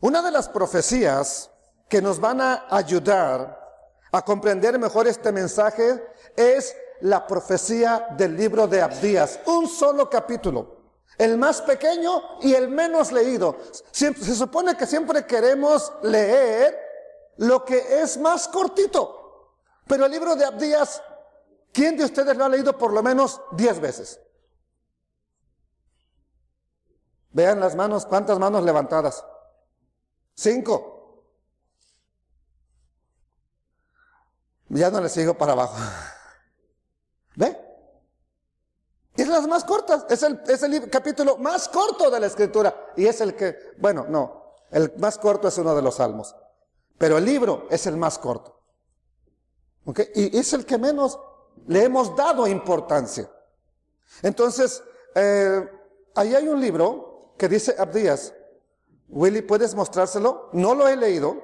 Una de las profecías que nos van a ayudar a comprender mejor este mensaje es la profecía del libro de Abdías. Un solo capítulo, el más pequeño y el menos leído. Se supone que siempre queremos leer lo que es más cortito. Pero el libro de Abdías, ¿quién de ustedes lo ha leído por lo menos 10 veces? Vean las manos, ¿cuántas manos levantadas? 5. Ya no le sigo para abajo. ¿Ve? Es las más cortas. Es el capítulo más corto de la Escritura. Y es el que, bueno, no. El más corto es uno de los Salmos. Pero el libro es el más corto. ¿Ok? Y es el que menos le hemos dado importancia. Entonces, ahí hay un libro que dice Abdías. Willy, ¿puedes mostrárselo? No lo he leído,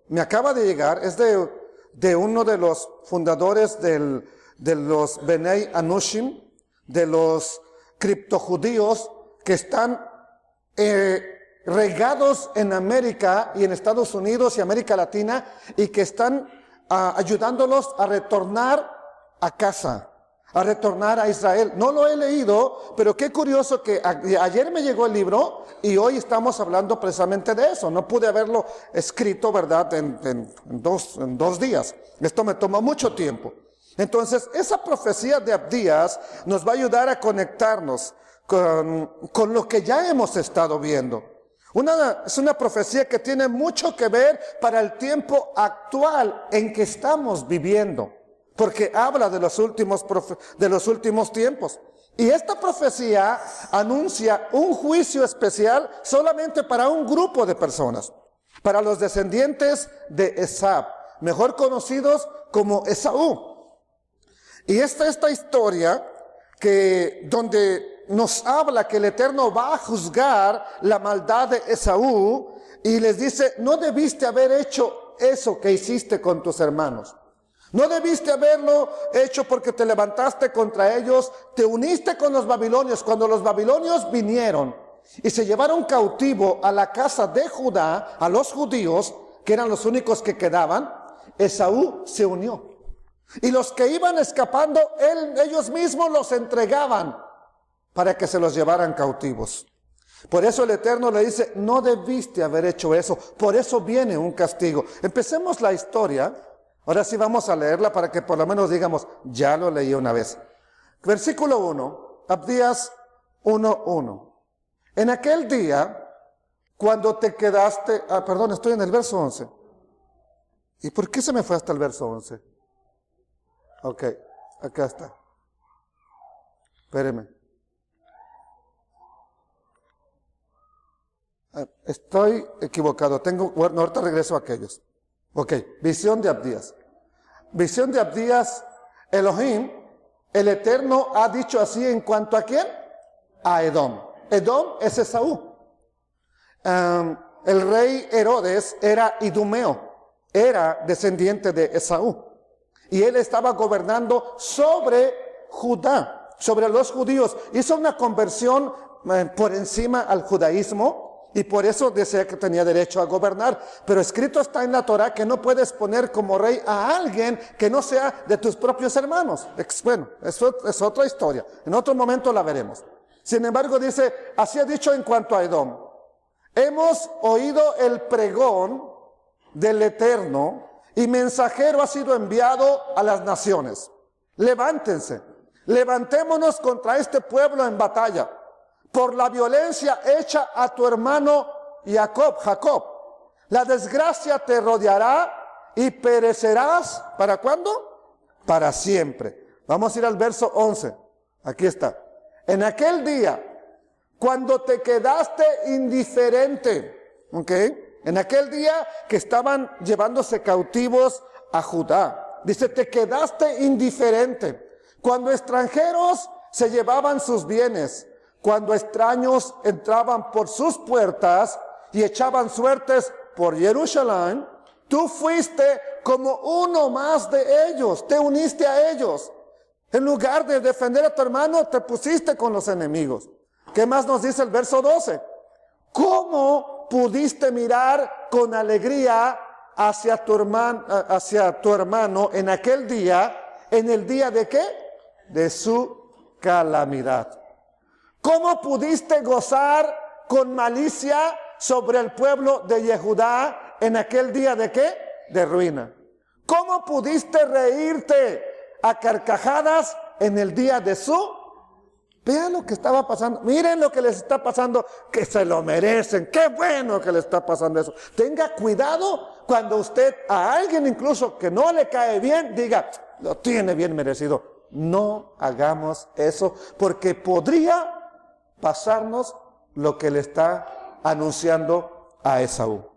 me acaba de llegar, es de uno de los fundadores de los Bnei Anushim, de los criptojudíos que están regados en América y en Estados Unidos y América Latina y que están ayudándolos a retornar a casa, a retornar a Israel. No lo he leído, pero qué curioso que ayer me llegó el libro y hoy estamos hablando precisamente de eso. No pude haberlo escrito, ¿verdad?, en dos días. Esto me tomó mucho tiempo. Entonces, esa profecía de Abdías nos va a ayudar a conectarnos con lo que ya hemos estado viendo. Es una profecía que tiene mucho que ver para el tiempo actual en que estamos viviendo. Porque habla de los últimos tiempos. Y esta profecía anuncia un juicio especial solamente para un grupo de personas. Para los descendientes de Esab, mejor conocidos como Esaú. Y esta historia donde nos habla que el Eterno va a juzgar la maldad de Esaú. Y les dice, no debiste haber hecho eso que hiciste con tus hermanos. No debiste haberlo hecho porque te levantaste contra ellos, te uniste con los babilonios. Cuando los babilonios vinieron y se llevaron cautivo a la casa de Judá, a los judíos, que eran los únicos que quedaban, Esaú se unió. Y los que iban escapando, ellos mismos los entregaban para que se los llevaran cautivos. Por eso el Eterno le dice, no debiste haber hecho eso, por eso viene un castigo. Empecemos la historia. Ahora sí vamos a leerla para que por lo menos digamos, ya lo leí una vez. Versículo 1, Abdías 1:1. En aquel día, cuando te quedaste, perdón, estoy en el verso 11. ¿Y por qué se me fue hasta el verso 11? Ok, acá está. Espéreme. Estoy equivocado, bueno, ahorita regreso a aquellos. Ok, visión de Abdías. Visión de Abdías, Elohim, el Eterno ha dicho así en cuanto a ¿quién? A Edom. Edom es Esaú. El rey Herodes era idumeo, era descendiente de Esaú. Y él estaba gobernando sobre Judá, sobre los judíos. Hizo una conversión por encima al judaísmo. Y por eso decía que tenía derecho a gobernar. Pero escrito está en la Torah que no puedes poner como rey a alguien que no sea de tus propios hermanos. Bueno, eso es otra historia. En otro momento la veremos. Sin embargo dice, así ha dicho en cuanto a Edom. Hemos oído el pregón del Eterno y mensajero ha sido enviado a las naciones. Levántense, levantémonos contra este pueblo en batalla. Por la violencia hecha a tu hermano Jacob. La desgracia te rodeará y perecerás. ¿Para cuándo? Para siempre. Vamos a ir al verso 11. Aquí está. En aquel día, cuando te quedaste indiferente, ¿ok? En aquel día que estaban llevándose cautivos a Judá. Dice, te quedaste indiferente. Cuando extranjeros se llevaban sus bienes. Cuando extraños entraban por sus puertas y echaban suertes por Jerusalén, tú fuiste como uno más de ellos, te uniste a ellos. En lugar de defender a tu hermano, te pusiste con los enemigos. ¿Qué más nos dice el verso 12? ¿Cómo pudiste mirar con alegría hacia tu hermano en aquel día, en el día de qué? De su calamidad. ¿Cómo pudiste gozar con malicia sobre el pueblo de Yehudá en aquel día de qué? De ruina. ¿Cómo pudiste reírte a carcajadas en el día de su? Vean lo que estaba pasando. Miren lo que les está pasando, que se lo merecen. Qué bueno que le está pasando eso. Tenga cuidado cuando usted a alguien incluso que no le cae bien, diga, lo tiene bien merecido. No hagamos eso, porque podría pasarnos lo que le está anunciando a Esaú.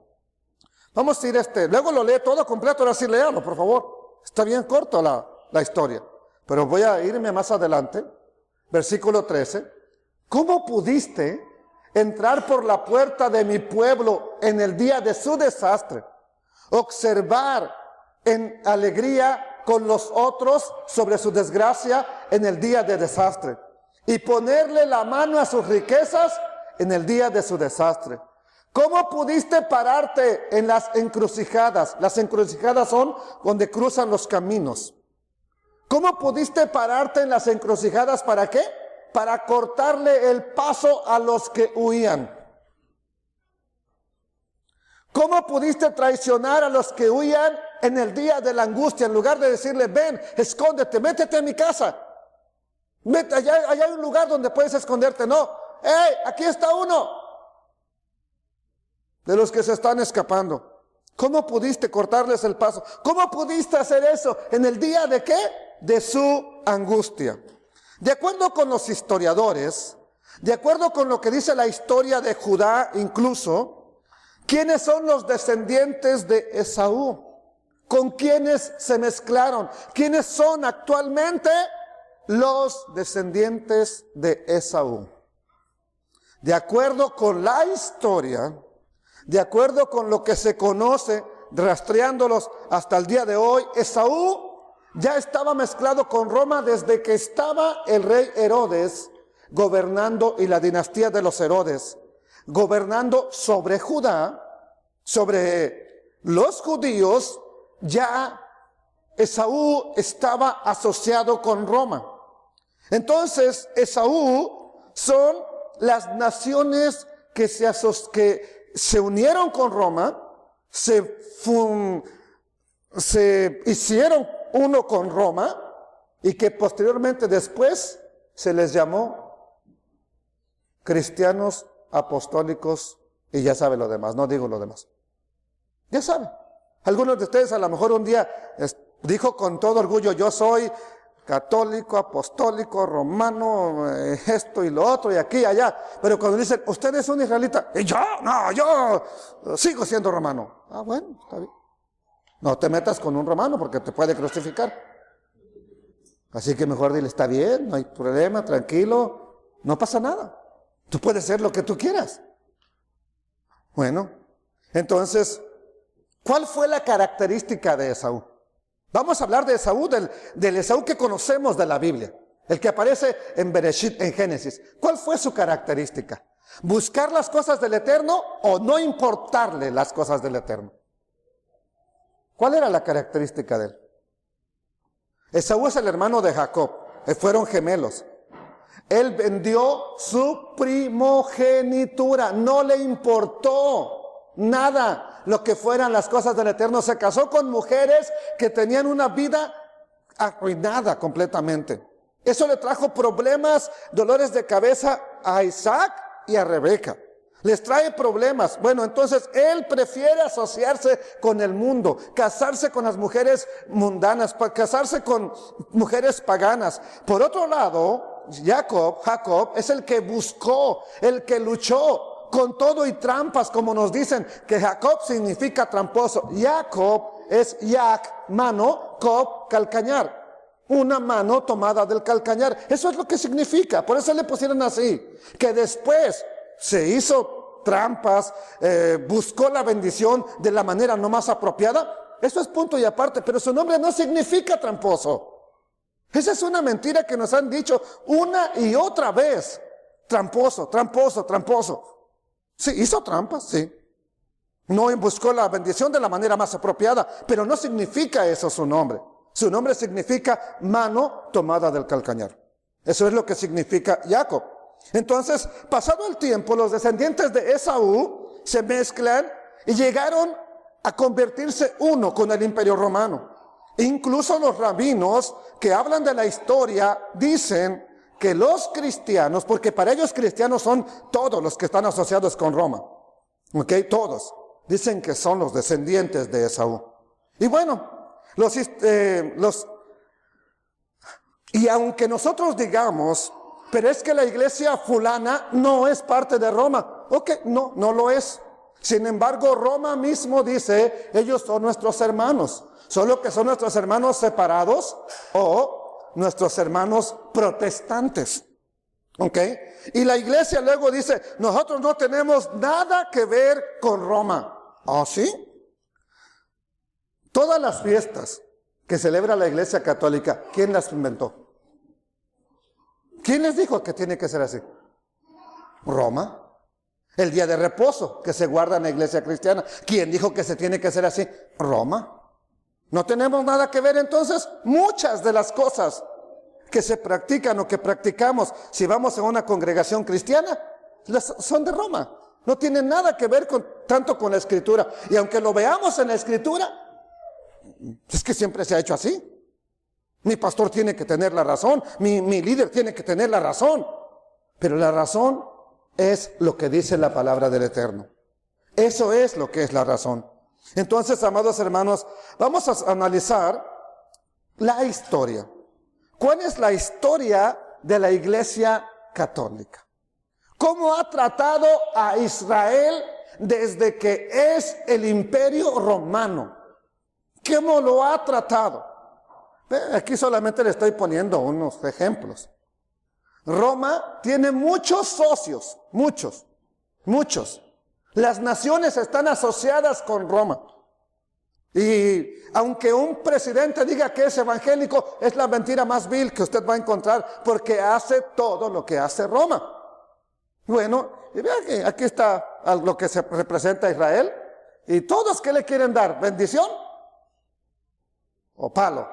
Vamos a ir luego lo lee todo completo, ahora sí léalo, por favor. Está bien corto la historia, pero voy a irme más adelante. Versículo 13. ¿Cómo pudiste entrar por la puerta de mi pueblo en el día de su desastre? Observar en alegría con los otros sobre su desgracia en el día de desastre. Y ponerle la mano a sus riquezas en el día de su desastre. ¿Cómo pudiste pararte en las encrucijadas? Las encrucijadas son donde cruzan los caminos. ¿Cómo pudiste pararte en las encrucijadas? ¿Para qué? Para cortarle el paso a los que huían. ¿Cómo pudiste traicionar a los que huían en el día de la angustia? En lugar de decirle, ven, escóndete, métete en mi casa. Allá hay un lugar donde puedes esconderte. No, ¡hey! Aquí está uno de los que se están escapando. ¿Cómo pudiste cortarles el paso? ¿Cómo pudiste hacer eso en el día de qué? De su angustia. De acuerdo con los historiadores, de acuerdo con lo que dice la historia de Judá incluso, ¿quiénes son los descendientes de Esaú? ¿Con quiénes se mezclaron? ¿Quiénes son actualmente los descendientes de Esaú? De acuerdo con la historia, de acuerdo con lo que se conoce, rastreándolos hasta el día de hoy, Esaú ya estaba mezclado con Roma desde que estaba el rey Herodes gobernando, y la dinastía de los Herodes, gobernando sobre Judá, sobre los judíos. Ya Esaú estaba asociado con Roma. Entonces, Esaú son las naciones que se unieron con Roma, se hicieron uno con Roma, y que posteriormente después se les llamó cristianos apostólicos, y ya sabe lo demás, no digo lo demás. Ya sabe. Algunos de ustedes a lo mejor un día dijo con todo orgullo, yo soy católico, apostólico, romano, esto y lo otro, y aquí y allá. Pero cuando dicen, usted es un israelita, y yo, no, yo sigo siendo romano. Ah, bueno, está bien. No te metas con un romano porque te puede crucificar. Así que mejor dile, está bien, no hay problema, tranquilo, no pasa nada. Tú puedes ser lo que tú quieras. Bueno, entonces, ¿cuál fue la característica de Esaú? Vamos a hablar de Esaú, del Esaú que conocemos de la Biblia, el que aparece en Bereshit, en Génesis. ¿Cuál fue su característica? ¿Buscar las cosas del Eterno o no importarle las cosas del Eterno? ¿Cuál era la característica de él? Esaú es el hermano de Jacob, fueron gemelos. Él vendió su primogenitura, no le importó nada lo que fueran las cosas del Eterno. Se casó con mujeres que tenían una vida arruinada completamente. Eso le trajo problemas, dolores de cabeza a Isaac y a Rebeca. Les trae problemas. Bueno, entonces él prefiere asociarse con el mundo, casarse con las mujeres mundanas, casarse con mujeres paganas. Por otro lado, Jacob es el que buscó, el que luchó con todo y trampas, como nos dicen, que Jacob significa tramposo. Jacob es Yak, mano, Cob, calcañar. Una mano tomada del calcañar. Eso es lo que significa. Por eso le pusieron así. Que después se hizo trampas, buscó la bendición de la manera no más apropiada. Eso es punto y aparte, pero su nombre no significa tramposo. Esa es una mentira que nos han dicho una y otra vez. Tramposo, tramposo, tramposo. Sí, hizo trampas, sí. No buscó la bendición de la manera más apropiada, pero no significa eso su nombre. Su nombre significa mano tomada del calcañar. Eso es lo que significa Jacob. Entonces, pasado el tiempo, los descendientes de Esaú se mezclan y llegaron a convertirse uno con el Imperio Romano. Incluso los rabinos que hablan de la historia dicen que los cristianos, porque para ellos cristianos son todos los que están asociados con Roma, ¿ok? Todos dicen que son los descendientes de Esaú. Y bueno, y aunque nosotros digamos, pero es que la iglesia fulana no es parte de Roma, ok, no lo es. Sin embargo, Roma mismo dice, ellos son nuestros hermanos, solo que son nuestros hermanos separados o nuestros hermanos protestantes. ¿Ok? Y la iglesia luego dice, nosotros no tenemos nada que ver con Roma. ¿Ah, sí? Todas las fiestas que celebra la iglesia católica, ¿quién las inventó? ¿Quién les dijo que tiene que ser así? Roma. El día de reposo que se guarda en la iglesia cristiana, ¿quién dijo que se tiene que hacer así? Roma. ¿No tenemos nada que ver entonces? Muchas de las cosas que se practican o que practicamos si vamos a una congregación cristiana son de Roma. No tienen nada que ver tanto con la Escritura. Y aunque lo veamos en la Escritura, es que siempre se ha hecho así. Mi pastor tiene que tener la razón, mi líder tiene que tener la razón. Pero la razón es lo que dice la palabra del Eterno. Eso es lo que es la razón. Entonces, amados hermanos, vamos a analizar la historia. ¿Cuál es la historia de la Iglesia Católica? ¿Cómo ha tratado a Israel desde que es el Imperio Romano? ¿Cómo lo ha tratado? Aquí solamente le estoy poniendo unos ejemplos. Roma tiene muchos socios, muchos. Las naciones están asociadas con Roma. Y aunque un presidente diga que es evangélico, es la mentira más vil que usted va a encontrar, porque hace todo lo que hace Roma. Bueno, y vean que aquí está lo que se representa a Israel. ¿Y todos qué le quieren dar? ¿Bendición? ¿O palo?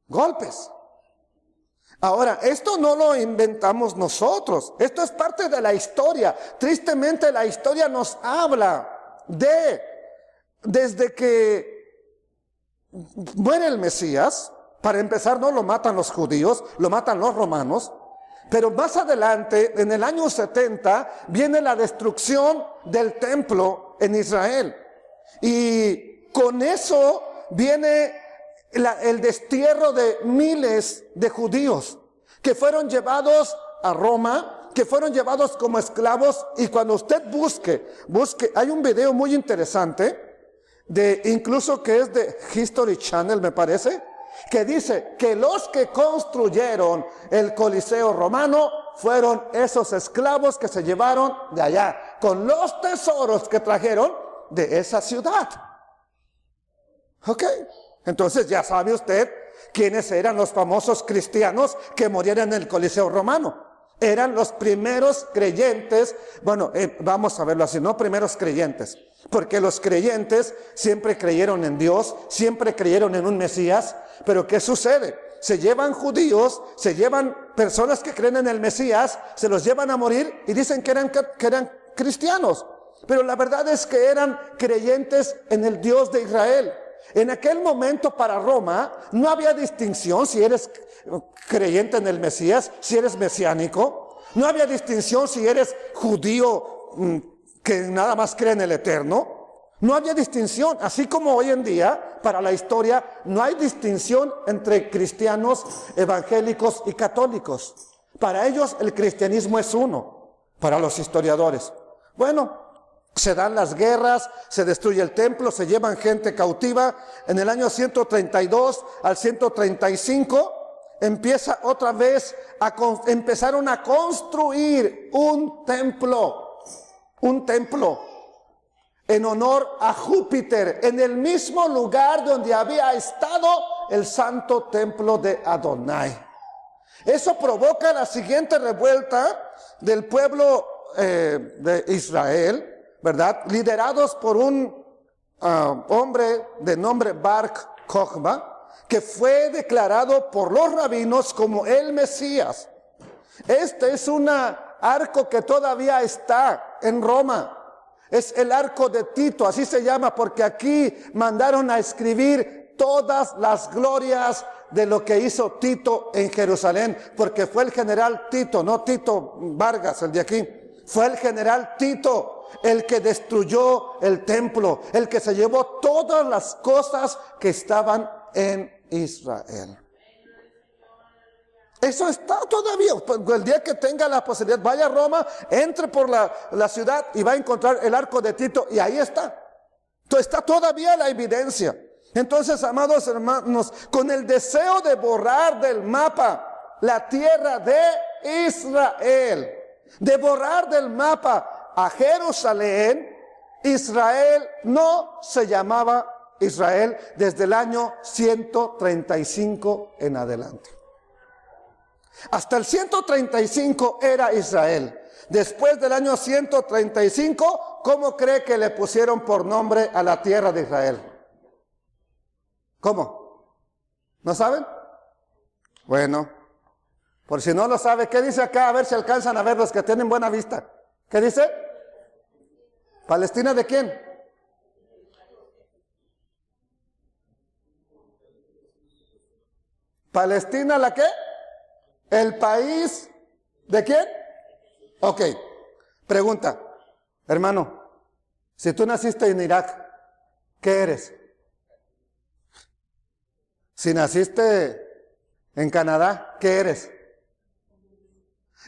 Golpes. Ahora, esto no lo inventamos nosotros. Esto es parte de la historia. Tristemente, la historia nos habla desde que muere el Mesías. Para empezar, no lo matan los judíos, lo matan los romanos. Pero más adelante, en el año 70, viene la destrucción del templo en Israel. Y con eso viene el destierro de miles de judíos que fueron llevados a Roma, que fueron llevados como esclavos. Y cuando usted busque, hay un video muy interesante, incluso que es de History Channel, me parece, que dice que los que construyeron el Coliseo romano fueron esos esclavos que se llevaron de allá, con los tesoros que trajeron de esa ciudad. ¿Ok? Entonces ya sabe usted quiénes eran los famosos cristianos que murieron en el Coliseo romano. Eran los primeros creyentes, vamos a verlo así, no primeros creyentes, porque los creyentes siempre creyeron en Dios, siempre creyeron en un Mesías. Pero ¿qué sucede? Se llevan judíos, se llevan personas que creen en el Mesías, se los llevan a morir y dicen que eran cristianos. Pero la verdad es que eran creyentes en el Dios de Israel. En aquel momento para Roma no había distinción si eres creyente en el Mesías, si eres mesiánico. No había distinción si eres judío que nada más cree en el Eterno. No había distinción, así como hoy en día, para la historia, no hay distinción entre cristianos, evangélicos y católicos. Para ellos el cristianismo es uno, para los historiadores. Bueno, se dan las guerras, se destruye el templo, se llevan gente cautiva. En el año 132 al 135 empieza otra vez empezaron a construir un templo en honor a Júpiter, en el mismo lugar donde había estado el santo templo de Adonai. Eso provoca la siguiente revuelta del pueblo de Israel, ¿verdad? Liderados por un hombre de nombre Bar Kokhba, que fue declarado por los rabinos como el Mesías. Este es un arco que todavía está en Roma. Es el arco de Tito, así se llama, porque aquí mandaron a escribir todas las glorias de lo que hizo Tito en Jerusalén, porque fue el general Tito, no Tito Vargas, el de aquí. Fue el general Tito el que destruyó el templo, el que se llevó todas las cosas que estaban en Israel. Eso está todavía. El día que tenga la posibilidad, vaya a Roma, entre por la ciudad y va a encontrar el arco de Tito, y ahí está. Está todavía la evidencia. Entonces, amados hermanos, con el deseo de borrar del mapa la tierra de Israel, de borrar del mapa a Jerusalén, Israel no se llamaba Israel desde el año 135 en adelante. Hasta el 135 era Israel. Después del año 135, ¿cómo cree que le pusieron por nombre a la tierra de Israel? ¿Cómo? ¿No saben? Bueno, por si no lo sabe, ¿qué dice acá? A ver si alcanzan a ver los que tienen buena vista. ¿Qué dice? ¿Palestina de quién? ¿Palestina la qué? ¿El país de quién? Ok. Pregunta, hermano, si tú naciste en Irak, ¿qué eres? Si naciste en Canadá, ¿qué eres?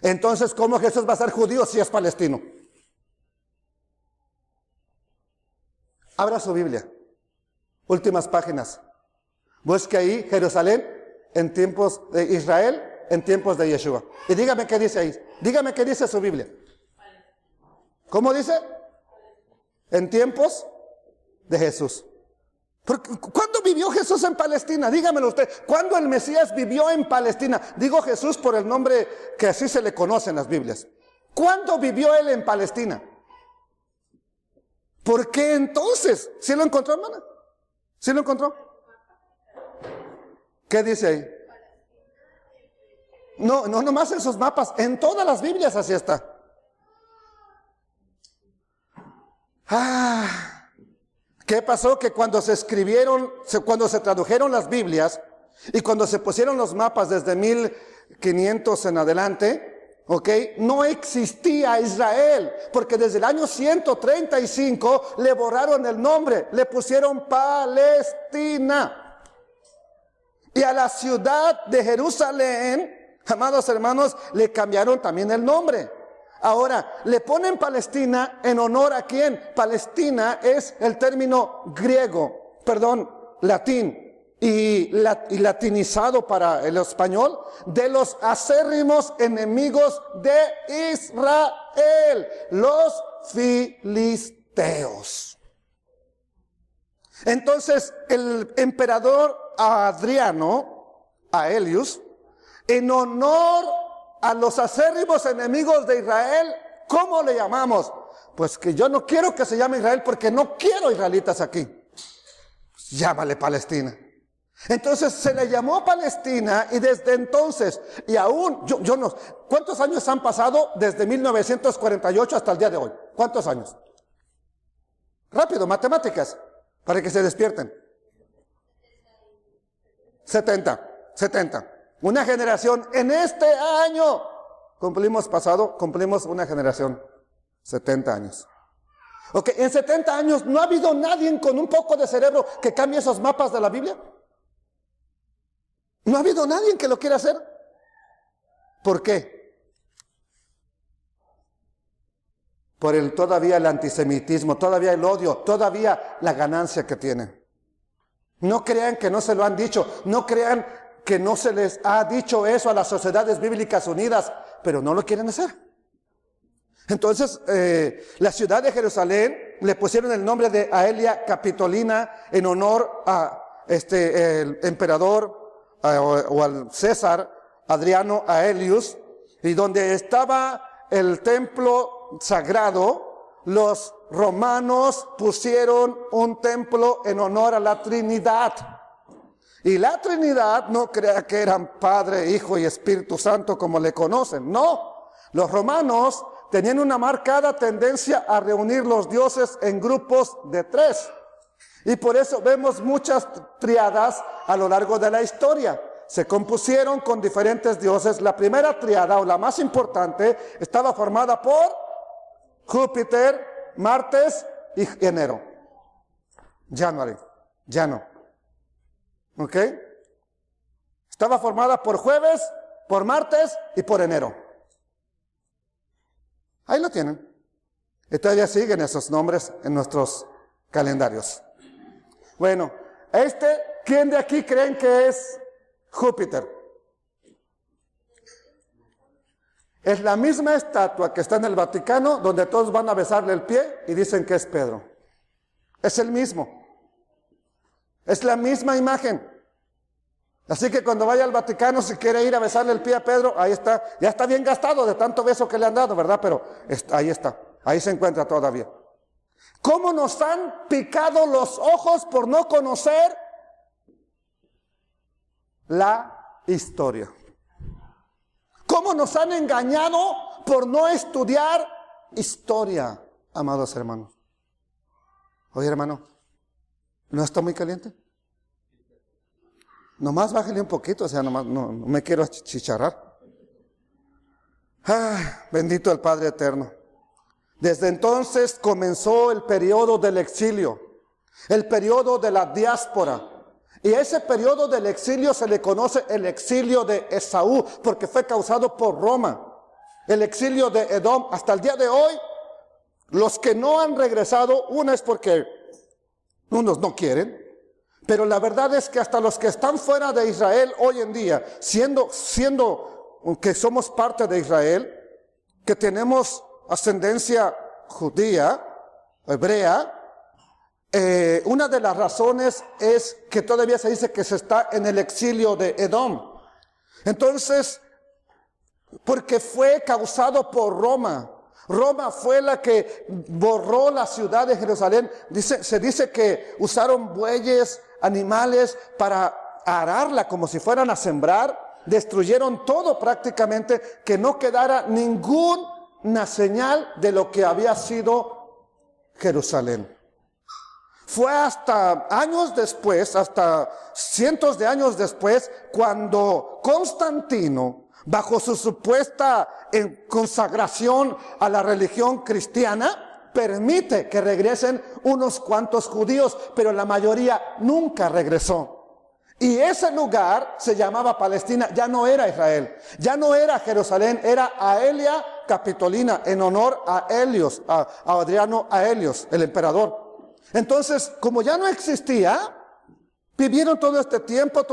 Entonces, ¿cómo Jesús va a ser judío si es palestino? Abra su Biblia. Últimas páginas. Busque ahí Jerusalén en tiempos de Israel, en tiempos de Yeshua. Y dígame qué dice ahí. Dígame qué dice su Biblia. ¿Cómo dice? En tiempos de Jesús. ¿Cuándo vivió Jesús en Palestina? Dígamelo usted. ¿Cuándo el Mesías vivió en Palestina? Digo Jesús por el nombre que así se le conoce en las Biblias. ¿Cuándo vivió él en Palestina? ¿Por qué entonces? ¿Sí lo encontró, hermana? ¿Sí lo encontró? ¿Qué dice ahí? No nomás en sus mapas, en todas las Biblias así está. ¿Qué pasó? Que cuando se escribieron, cuando se tradujeron las Biblias y cuando se pusieron los mapas desde 1500 en adelante, ¿ok? No existía Israel, porque desde el año 135 le borraron el nombre, le pusieron Palestina. Y a la ciudad de Jerusalén, amados hermanos, le cambiaron también el nombre. Ahora, le ponen Palestina en honor a quién. Palestina es el término latín y latinizado para el español, de los acérrimos enemigos de Israel, los filisteos. Entonces, el emperador Adriano, Aelius, en honor a los acérrimos enemigos de Israel, ¿cómo le llamamos? Pues que yo no quiero que se llame Israel porque no quiero israelitas aquí. Pues llámale Palestina. Entonces se le llamó Palestina y desde entonces, y aún, yo no, ¿cuántos años han pasado desde 1948 hasta el día de hoy? ¿Cuántos años? Rápido, matemáticas, para que se despierten. 70. Una generación. En este año cumplimos una generación. 70 años. Ok, en 70 años no ha habido nadie con un poco de cerebro que cambie esos mapas de la Biblia. No ha habido nadie que lo quiera hacer. ¿Por qué? Por todavía el antisemitismo, todavía el odio, todavía la ganancia que tienen. No crean que no se lo han dicho, no crean que no se les ha dicho eso a las Sociedades Bíblicas Unidas, pero no lo quieren hacer. Entonces, la ciudad de Jerusalén le pusieron el nombre de Aelia Capitolina en honor a el emperador o al César Adriano Aelius, y donde estaba el templo sagrado, los romanos pusieron un templo en honor a la Trinidad. Y la Trinidad no crea que eran Padre, Hijo y Espíritu Santo como le conocen. No, los romanos tenían una marcada tendencia a reunir los dioses en grupos de 3. Y por eso vemos muchas tríadas a lo largo de la historia. Se compusieron con diferentes dioses. La primera tríada, o la más importante, estaba formada por Júpiter, Martes y enero. Llano. ¿Ok? Estaba formada por Jueves, por Martes y por enero. Ahí lo tienen. Y todavía siguen esos nombres en nuestros calendarios. Bueno, ¿quién de aquí creen que es Júpiter? Es la misma estatua que está en el Vaticano, donde todos van a besarle el pie y dicen que es Pedro. Es el mismo. Es la misma imagen. Así que cuando vaya al Vaticano, si quiere ir a besarle el pie a Pedro, ahí está. Ya está bien gastado de tanto beso que le han dado, ¿verdad? Pero ahí está. Ahí se encuentra todavía. ¿Cómo nos han picado los ojos por no conocer la historia? ¿Cómo nos han engañado por no estudiar historia, amados hermanos? Oye, hermano, ¿no está muy caliente? Nomás bájale un poquito, o sea, nomás no me quiero chicharrar. Bendito el Padre Eterno. Desde entonces comenzó el periodo del exilio, el periodo de la diáspora. Y ese periodo del exilio se le conoce el exilio de Esaú, porque fue causado por Roma. El exilio de Edom. Hasta el día de hoy, los que no han regresado, una es porque unos no quieren, pero la verdad es que hasta los que están fuera de Israel hoy en día, siendo que somos parte de Israel, que tenemos ascendencia judía, hebrea, una de las razones es que todavía se dice que se está en el exilio de Edom. Entonces, porque fue causado por Roma. Roma fue la que borró la ciudad de Jerusalén. Se dice que usaron bueyes, animales para ararla como si fueran a sembrar. Destruyeron todo prácticamente, que no quedara ninguna señal de lo que había sido Jerusalén. Fue hasta años después, hasta cientos de años después, cuando Constantino, bajo su supuesta consagración a la religión cristiana, permite que regresen unos cuantos judíos, pero la mayoría nunca regresó. Y ese lugar se llamaba Palestina, ya no era Israel, ya no era Jerusalén, era Aelia Capitolina, en honor a Helios, a Adriano Aelios, el emperador. Entonces, como ya no existía, vivieron todo este tiempo,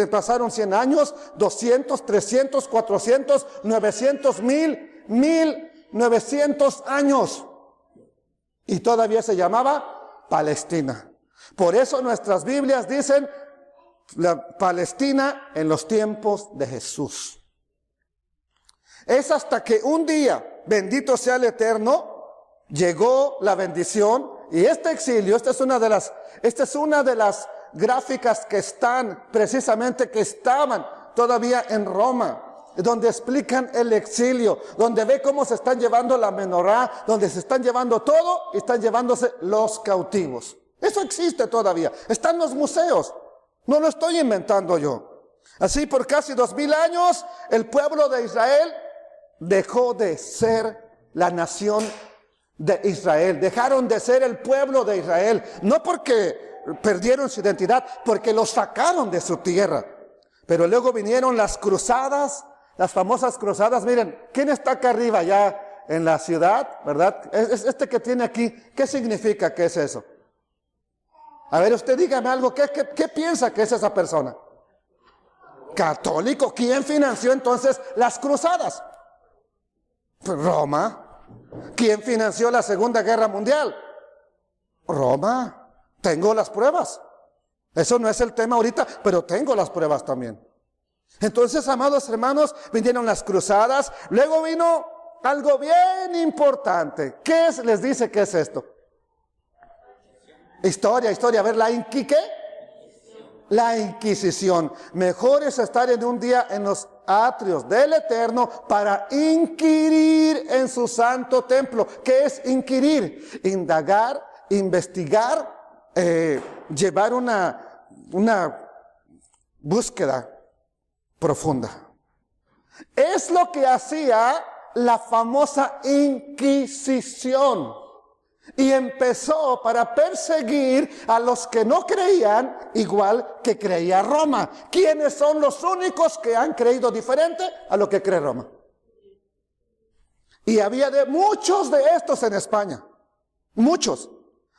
pasaron 100 años, 200, 300, 400, 900, 1900 años. Y todavía se llamaba Palestina. Por eso nuestras Biblias dicen la Palestina en los tiempos de Jesús. Es hasta que un día, bendito sea el Eterno, llegó la bendición. Y este exilio, esta es una de las gráficas que estaban todavía en Roma, donde explican el exilio, donde ve cómo se están llevando la menorá, donde se están llevando todo y están llevándose los cautivos. Eso existe todavía, está en los museos, no lo estoy inventando yo. Así por casi 2000 años, el pueblo de Israel dejó de ser la nación de Israel, dejaron de ser el pueblo de Israel, no porque perdieron su identidad, porque los sacaron de su tierra. Pero luego vinieron las cruzadas, las famosas cruzadas. Miren, ¿quién está acá arriba ya en la ciudad, verdad? Este que tiene aquí, ¿qué significa que es eso? A ver, usted dígame algo, ¿qué piensa que es esa persona? Católico. ¿Quién financió entonces las cruzadas? Roma. ¿Quién financió la Segunda Guerra Mundial? Roma. Tengo las pruebas. Eso no es el tema ahorita, pero tengo las pruebas también. Entonces, amados hermanos, vinieron las cruzadas, luego vino algo bien importante. ¿Qué es? Les dice que es esto. Historia. A ver, ¿qué? La Inquisición. Mejor es estar en un día en los atrios del Eterno para inquirir en su santo templo. ¿Qué es inquirir? Indagar, investigar, llevar una búsqueda profunda. Es lo que hacía la famosa Inquisición. Y empezó para perseguir a los que no creían igual que creía Roma. ¿Quiénes son los únicos que han creído diferente a lo que cree Roma? Y había muchos de estos en España. Muchos.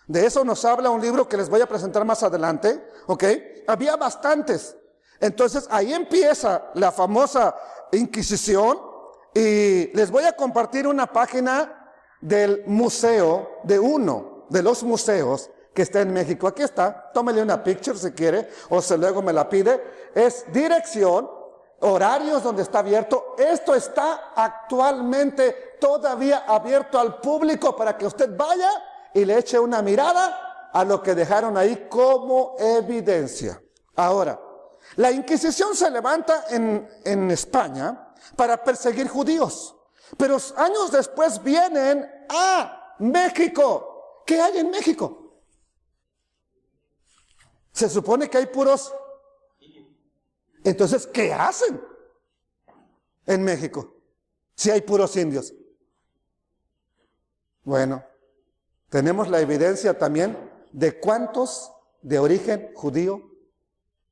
De eso nos habla un libro que les voy a presentar más adelante. ¿Ok? Había bastantes. Entonces ahí empieza la famosa Inquisición. Y les voy a compartir una página del museo, de uno de los museos que está en México. Aquí está, tómele una picture si quiere, o si luego me la pide. Es dirección, horarios donde está abierto. Esto está actualmente todavía abierto al público para que usted vaya y le eche una mirada a lo que dejaron ahí como evidencia. Ahora, la Inquisición se levanta en España para perseguir judíos. Pero años después vienen a México. ¿Qué hay en México? Se supone que hay puros. Entonces, ¿qué hacen en México si hay puros indios? Bueno, tenemos la evidencia también de cuántos de origen judío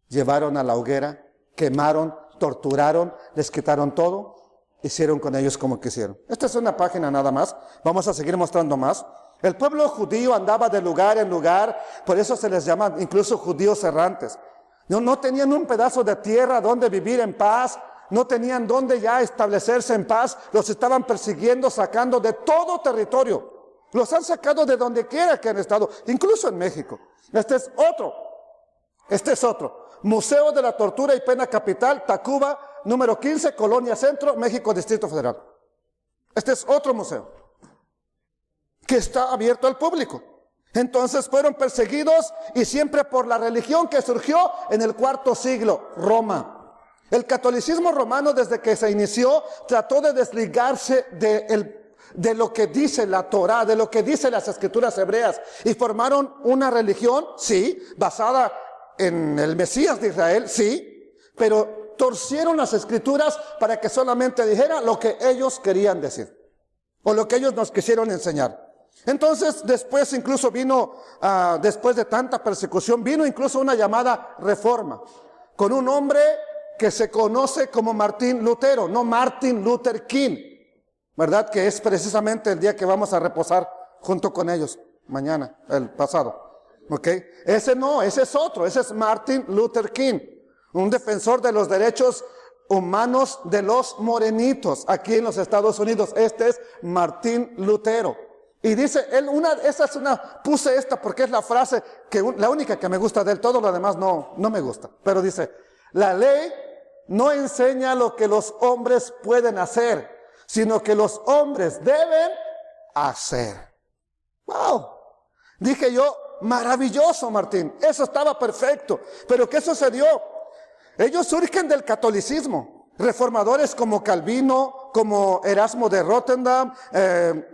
llevaron a la hoguera, quemaron, torturaron, les quitaron todo. Hicieron con ellos como quisieron. Esta es una página nada más. Vamos a seguir mostrando más. El pueblo judío andaba de lugar en lugar. Por eso se les llama incluso judíos errantes. No tenían un pedazo de tierra donde vivir en paz. No tenían donde ya establecerse en paz. Los estaban persiguiendo, sacando de todo territorio. Los han sacado de donde quiera que han estado. Incluso en México. Este es otro. Museo de la Tortura y Pena Capital, Tacuba, número 15, Colonia Centro, México, Distrito Federal. Este es otro museo que está abierto al público. Entonces fueron perseguidos y siempre por la religión que surgió en el IV siglo, Roma. El catolicismo romano desde que se inició trató de desligarse de lo que dice la Torá, de lo que dicen las escrituras hebreas, y formaron una religión, sí, basada en el Mesías de Israel, sí, pero torcieron las escrituras para que solamente dijera lo que ellos querían decir, o lo que ellos nos quisieron enseñar. Entonces, después incluso vino, después de tanta persecución, vino incluso una llamada reforma, con un hombre que se conoce como Martín Lutero, no Martin Luther King, ¿verdad? Que es precisamente el día que vamos a reposar junto con ellos, mañana, el pasado. ¿Ok? Ese no, ese es otro, ese es Martin Luther King, un defensor de los derechos humanos de los morenitos aquí en los Estados Unidos. Este es Martín Lutero. Y dice, puse esta porque es la frase, la única que me gusta de él, todo lo demás no me gusta. Pero dice, la ley no enseña lo que los hombres pueden hacer, sino que los hombres deben hacer. ¡Wow! Dije yo, maravilloso, Martín, eso estaba perfecto. Pero ¿qué sucedió? Ellos surgen del catolicismo. Reformadores como Calvino, como Erasmo de Rotterdam,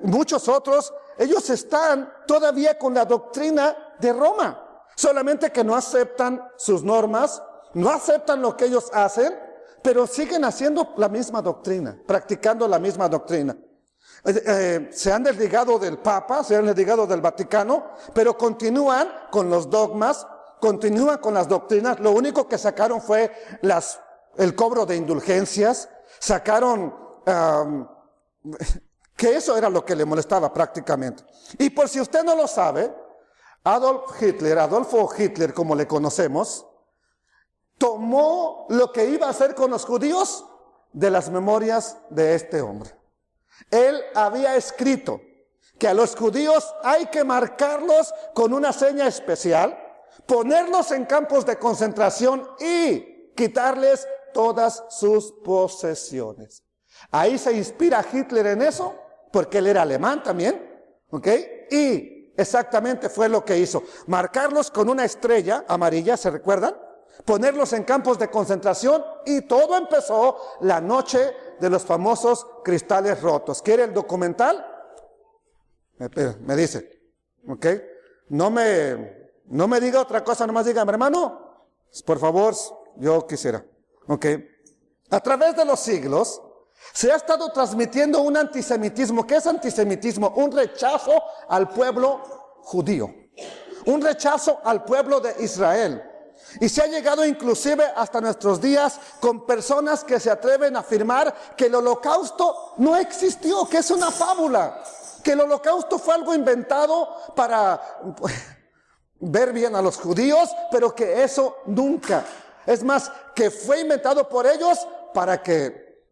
muchos otros, ellos están todavía con la doctrina de Roma. Solamente que no aceptan sus normas, no aceptan lo que ellos hacen, pero siguen haciendo la misma doctrina, practicando la misma doctrina. Se han desligado del Papa, se han desligado del Vaticano, pero continúan con los dogmas, continúan con las doctrinas. Lo único que sacaron fue el cobro de indulgencias, sacaron, que eso era lo que le molestaba prácticamente. Y por si usted no lo sabe, Adolfo Hitler, como le conocemos, tomó lo que iba a hacer con los judíos de las memorias de este hombre. Él había escrito que a los judíos hay que marcarlos con una seña especial, ponerlos en campos de concentración y quitarles todas sus posesiones. Ahí se inspira Hitler en eso, porque él era alemán también, ¿ok? Y exactamente fue lo que hizo. Marcarlos con una estrella amarilla, ¿se recuerdan? Ponerlos en campos de concentración y todo empezó la noche de los famosos cristales rotos. ¿Quiere el documental? Me dice, ¿ok? No me diga otra cosa, nomás dígame, hermano, por favor, yo quisiera, ¿ok? A través de los siglos se ha estado transmitiendo un antisemitismo. ¿Qué es antisemitismo? Un rechazo al pueblo judío, un rechazo al pueblo de Israel. Y se ha llegado inclusive hasta nuestros días con personas que se atreven a afirmar que el holocausto no existió, que es una fábula, que el holocausto fue algo inventado para ver bien a los judíos, pero que eso nunca, es más, que fue inventado por ellos para que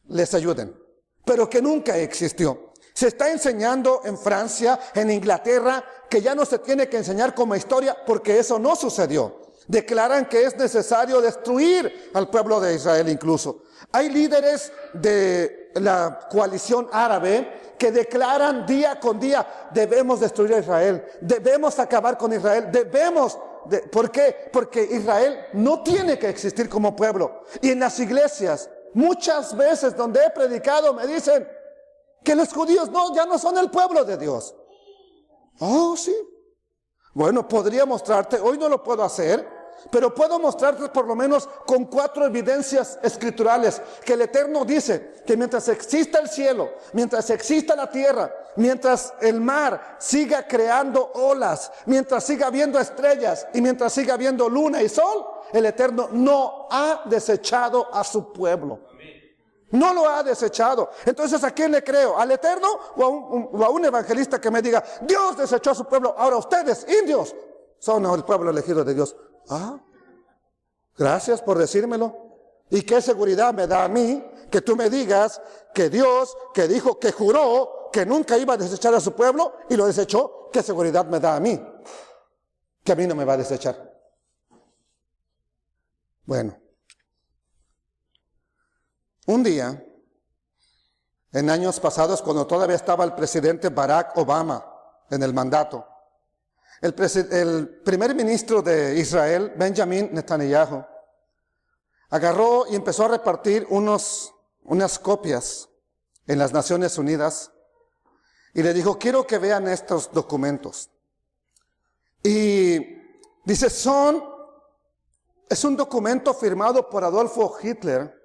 les ayuden, pero que nunca existió. Se está enseñando en Francia, en Inglaterra, que ya no se tiene que enseñar como historia porque eso no sucedió. Declaran que es necesario destruir al pueblo de Israel incluso. Hay líderes de la coalición árabe que declaran día con día, debemos destruir a Israel, debemos acabar con Israel, ¿por qué? Porque Israel no tiene que existir como pueblo. Y en las iglesias, muchas veces donde he predicado me dicen que los judíos ya no son el pueblo de Dios. Oh, sí. Bueno, podría mostrarte, hoy no lo puedo hacer, pero puedo mostrarte por lo menos con 4 evidencias escriturales que el Eterno dice que mientras exista el cielo, mientras exista la tierra, mientras el mar siga creando olas, mientras siga habiendo estrellas y mientras siga habiendo luna y sol, el Eterno no ha desechado a su pueblo. No lo ha desechado. Entonces, ¿a quién le creo? ¿Al Eterno o a un evangelista que me diga, Dios desechó a su pueblo, ahora ustedes, indios, son el pueblo elegido de Dios? Ah, gracias por decírmelo. ¿Y qué seguridad me da a mí que tú me digas que Dios, que dijo, que juró que nunca iba a desechar a su pueblo y lo desechó? ¿Qué seguridad me da a mí? Que a mí no me va a desechar. Bueno, un día, en años pasados, cuando todavía estaba el presidente Barack Obama en el mandato, el primer ministro de Israel, Benjamin Netanyahu, agarró y empezó a repartir unas copias en las Naciones Unidas y le dijo, quiero que vean estos documentos. Y dice, es un documento firmado por Adolfo Hitler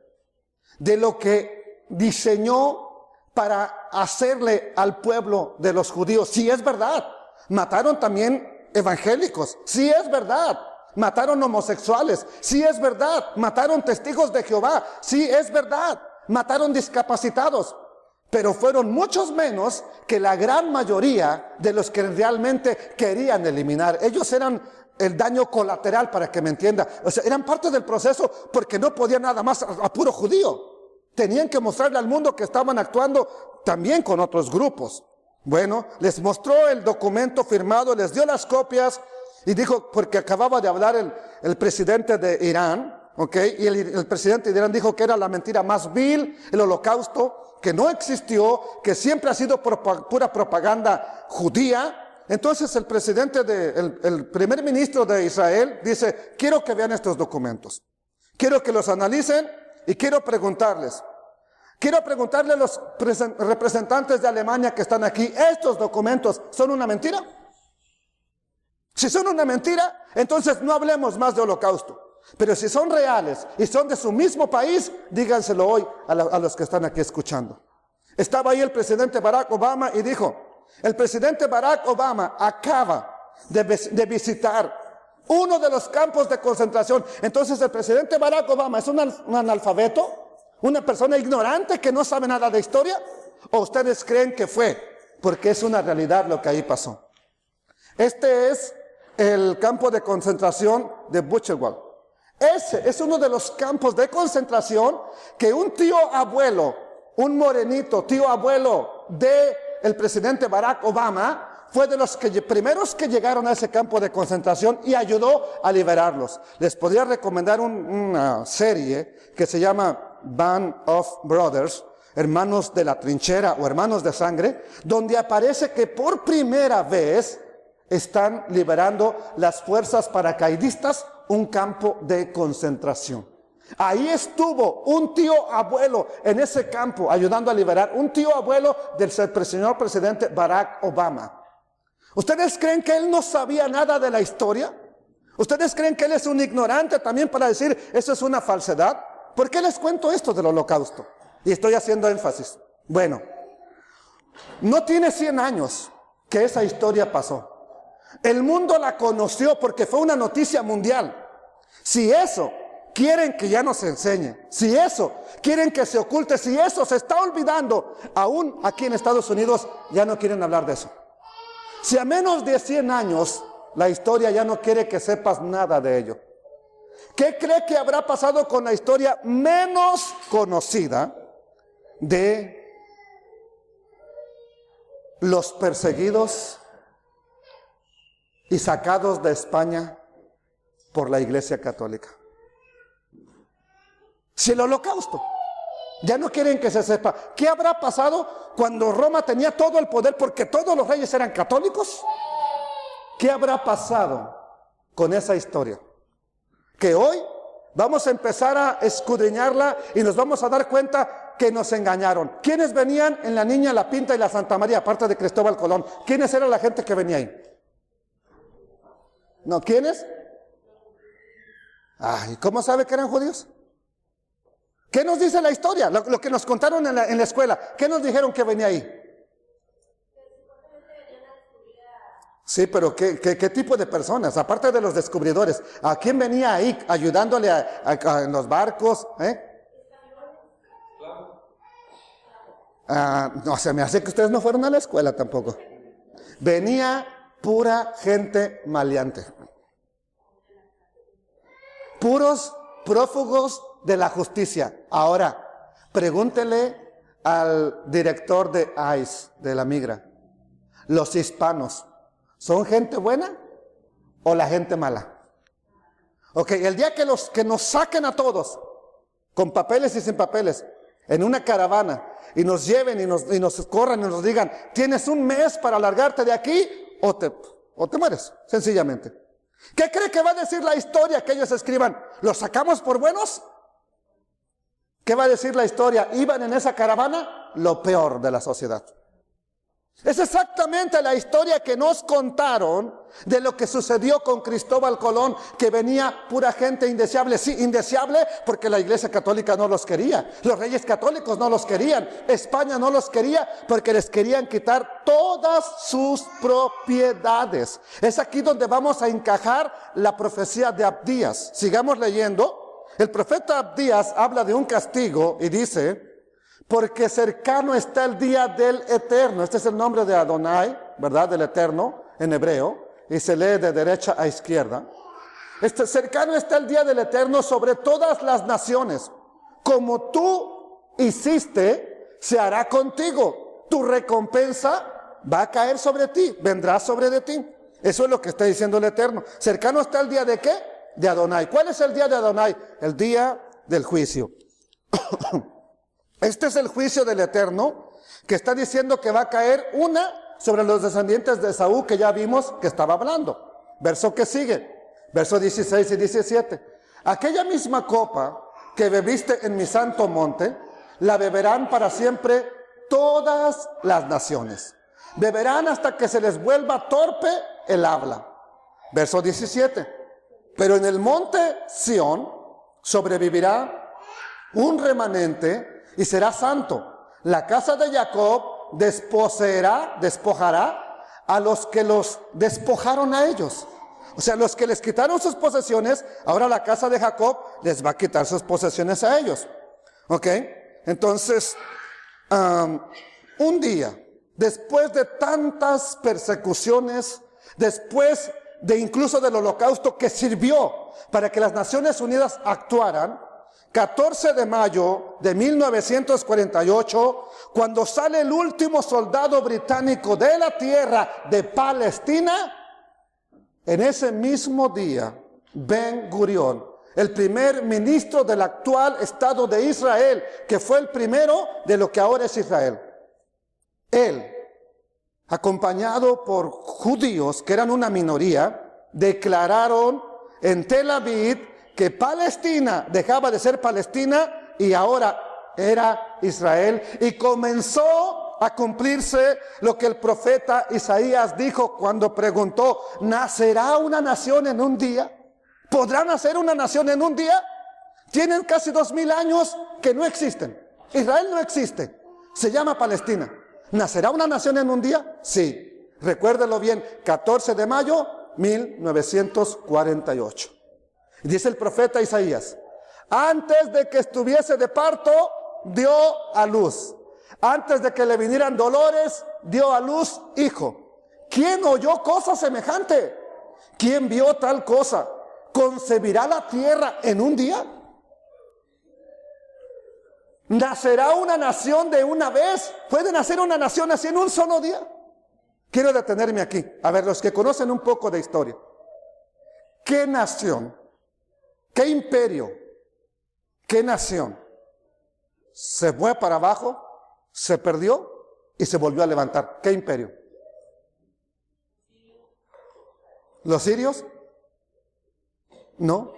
de lo que diseñó para hacerle al pueblo de los judíos. Sí, es verdad. Mataron también evangélicos. Sí, es verdad. Mataron homosexuales. Sí, es verdad. Mataron testigos de Jehová. Sí, es verdad. Mataron discapacitados. Pero fueron muchos menos que la gran mayoría de los que realmente querían eliminar. Ellos eran el daño colateral, para que me entienda. O sea, eran parte del proceso porque no podían nada más a puro judío. Tenían que mostrarle al mundo que estaban actuando también con otros grupos. Bueno, les mostró el documento firmado, les dio las copias y dijo, porque acababa de hablar el presidente de Irán, ¿ok? Y el presidente de Irán dijo que era la mentira más vil, el holocausto, que no existió, que siempre ha sido pura propaganda judía. Entonces el el primer ministro de Israel dice, quiero que vean estos documentos, quiero que los analicen y quiero preguntarles a los representantes de Alemania que están aquí, ¿estos documentos son una mentira? Si son una mentira, entonces no hablemos más de holocausto. Pero si son reales y son de su mismo país, díganselo hoy a los que están aquí escuchando. Estaba ahí el presidente Barack Obama y dijo, el presidente Barack Obama acaba de visitar uno de los campos de concentración. Entonces el presidente Barack Obama es un analfabeto, una persona ignorante que no sabe nada de historia, ¿o ustedes creen que fue? Porque es una realidad lo que ahí pasó. Este es el campo de concentración de Buchenwald. Ese es uno de los campos de concentración que un tío abuelo, un morenito tío abuelo del presidente Barack Obama, fue de los primeros que llegaron a ese campo de concentración y ayudó a liberarlos. Les podría recomendar una serie que se llama Band of Brothers. Hermanos de la Trinchera o Hermanos de Sangre, donde aparece que por primera vez están liberando las fuerzas paracaidistas un campo de concentración. Ahí estuvo un tío abuelo en ese campo ayudando a liberar, un tío abuelo del señor presidente Barack Obama. ¿Ustedes creen que él no sabía nada de la historia? ¿Ustedes creen que él es un ignorante también para decir eso es una falsedad? ¿Por qué les cuento esto del Holocausto? Y estoy haciendo énfasis. Bueno, no tiene 100 años que esa historia pasó. El mundo la conoció porque fue una noticia mundial. Si eso quieren que ya no se enseñe, si eso quieren que se oculte, si eso se está olvidando, aún aquí en Estados Unidos ya no quieren hablar de eso. Si a menos de 100 años la historia ya no quiere que sepas nada de ello, ¿qué cree que habrá pasado con la historia menos conocida de los perseguidos y sacados de España por la Iglesia Católica? Si el Holocausto ya no quieren que se sepa, ¿qué habrá pasado cuando Roma tenía todo el poder porque todos los reyes eran católicos? ¿Qué habrá pasado con esa historia? Que hoy vamos a empezar a escudriñarla y nos vamos a dar cuenta que nos engañaron. ¿Quiénes venían en la Niña, la Pinta y la Santa María, aparte de Cristóbal Colón? ¿Quiénes era la gente que venía ahí? No, ¿quiénes? Ay, ¿cómo sabe que eran judíos? ¿Qué nos dice la historia? Lo que nos contaron en la escuela. ¿Qué nos dijeron que venía ahí? Sí, pero ¿qué tipo de personas? Aparte de los descubridores, ¿a quién venía ahí ayudándole en los barcos? No, se me hace que ustedes no fueron a la escuela tampoco. Venía pura gente maleante. Puros prófugos de la justicia. Ahora, pregúntele al director de ICE, de la migra. Los hispanos, ¿son gente buena o la gente mala? Ok, el día que nos saquen a todos, con papeles y sin papeles, en una caravana, y nos lleven y nos corran y nos digan, tienes un mes para largarte de aquí, o te mueres, sencillamente. ¿Qué cree que va a decir la historia que ellos escriban? ¿Los sacamos por buenos? ¿Qué va a decir la historia? ¿Iban en esa caravana? Lo peor de la sociedad. Es exactamente la historia que nos contaron de lo que sucedió con Cristóbal Colón, que venía pura gente indeseable. Sí, indeseable porque la Iglesia Católica no los quería. Los reyes católicos no los querían. España no los quería porque les querían quitar todas sus propiedades. Es aquí donde vamos a encajar la profecía de Abdías. Sigamos leyendo. El profeta Abdías habla de un castigo y dice, porque cercano está el día del Eterno. Este es el nombre de Adonai, ¿verdad? Del Eterno en hebreo, y se lee de derecha a izquierda. Cercano está el día del Eterno sobre todas las naciones. Como tú hiciste, se hará contigo. Tu recompensa va a caer sobre ti, vendrá sobre de ti. Eso es lo que está diciendo el Eterno. Cercano está el día de ¿qué? De Adonai. ¿Cuál es el día de Adonai? El día del juicio. Este es el juicio del Eterno, que está diciendo que va a caer una sobre los descendientes de Esaú, que ya vimos que estaba hablando. Verso que sigue, verso 16 y 17. Aquella misma copa que bebiste en mi santo monte, la beberán para siempre todas las naciones. Beberán hasta que se les vuelva torpe el habla. Verso 17. Pero en el monte Sión sobrevivirá un remanente y será santo. La casa de Jacob despojará a los que los despojaron a ellos. O sea, los que les quitaron sus posesiones, ahora la casa de Jacob les va a quitar sus posesiones a ellos. ¿Ok? Entonces, un día, después de tantas persecuciones, después de incluso del Holocausto que sirvió para que las Naciones Unidas actuaran, 14 de mayo de 1948, cuando sale el último soldado británico de la tierra de Palestina, en ese mismo día, Ben Gurión, el primer ministro del actual Estado de Israel, que fue el primero de lo que ahora es Israel. Él, acompañado por judíos que eran una minoría, declararon en Tel Aviv que Palestina dejaba de ser Palestina y ahora era Israel, y comenzó a cumplirse lo que el profeta Isaías dijo cuando preguntó: ¿nacerá una nación en un día? ¿Podrá nacer una nación en un día? Tienen casi 2000 años que no existen. Israel no existe, se llama Palestina. ¿Nacerá una nación en un día? Sí. Recuérdelo bien, 14 de mayo 1948. Dice el profeta Isaías: antes de que estuviese de parto, dio a luz. Antes de que le vinieran dolores, dio a luz hijo. ¿Quién oyó cosa semejante? ¿Quién vio tal cosa? ¿Concebirá la tierra en un día? ¿Nacerá una nación de una vez? ¿Puede nacer una nación así en un solo día? Quiero detenerme aquí. A ver, los que conocen un poco de historia. ¿Qué nación, qué imperio, qué nación se fue para abajo, se perdió y se volvió a levantar? ¿Qué imperio? ¿Los sirios? No.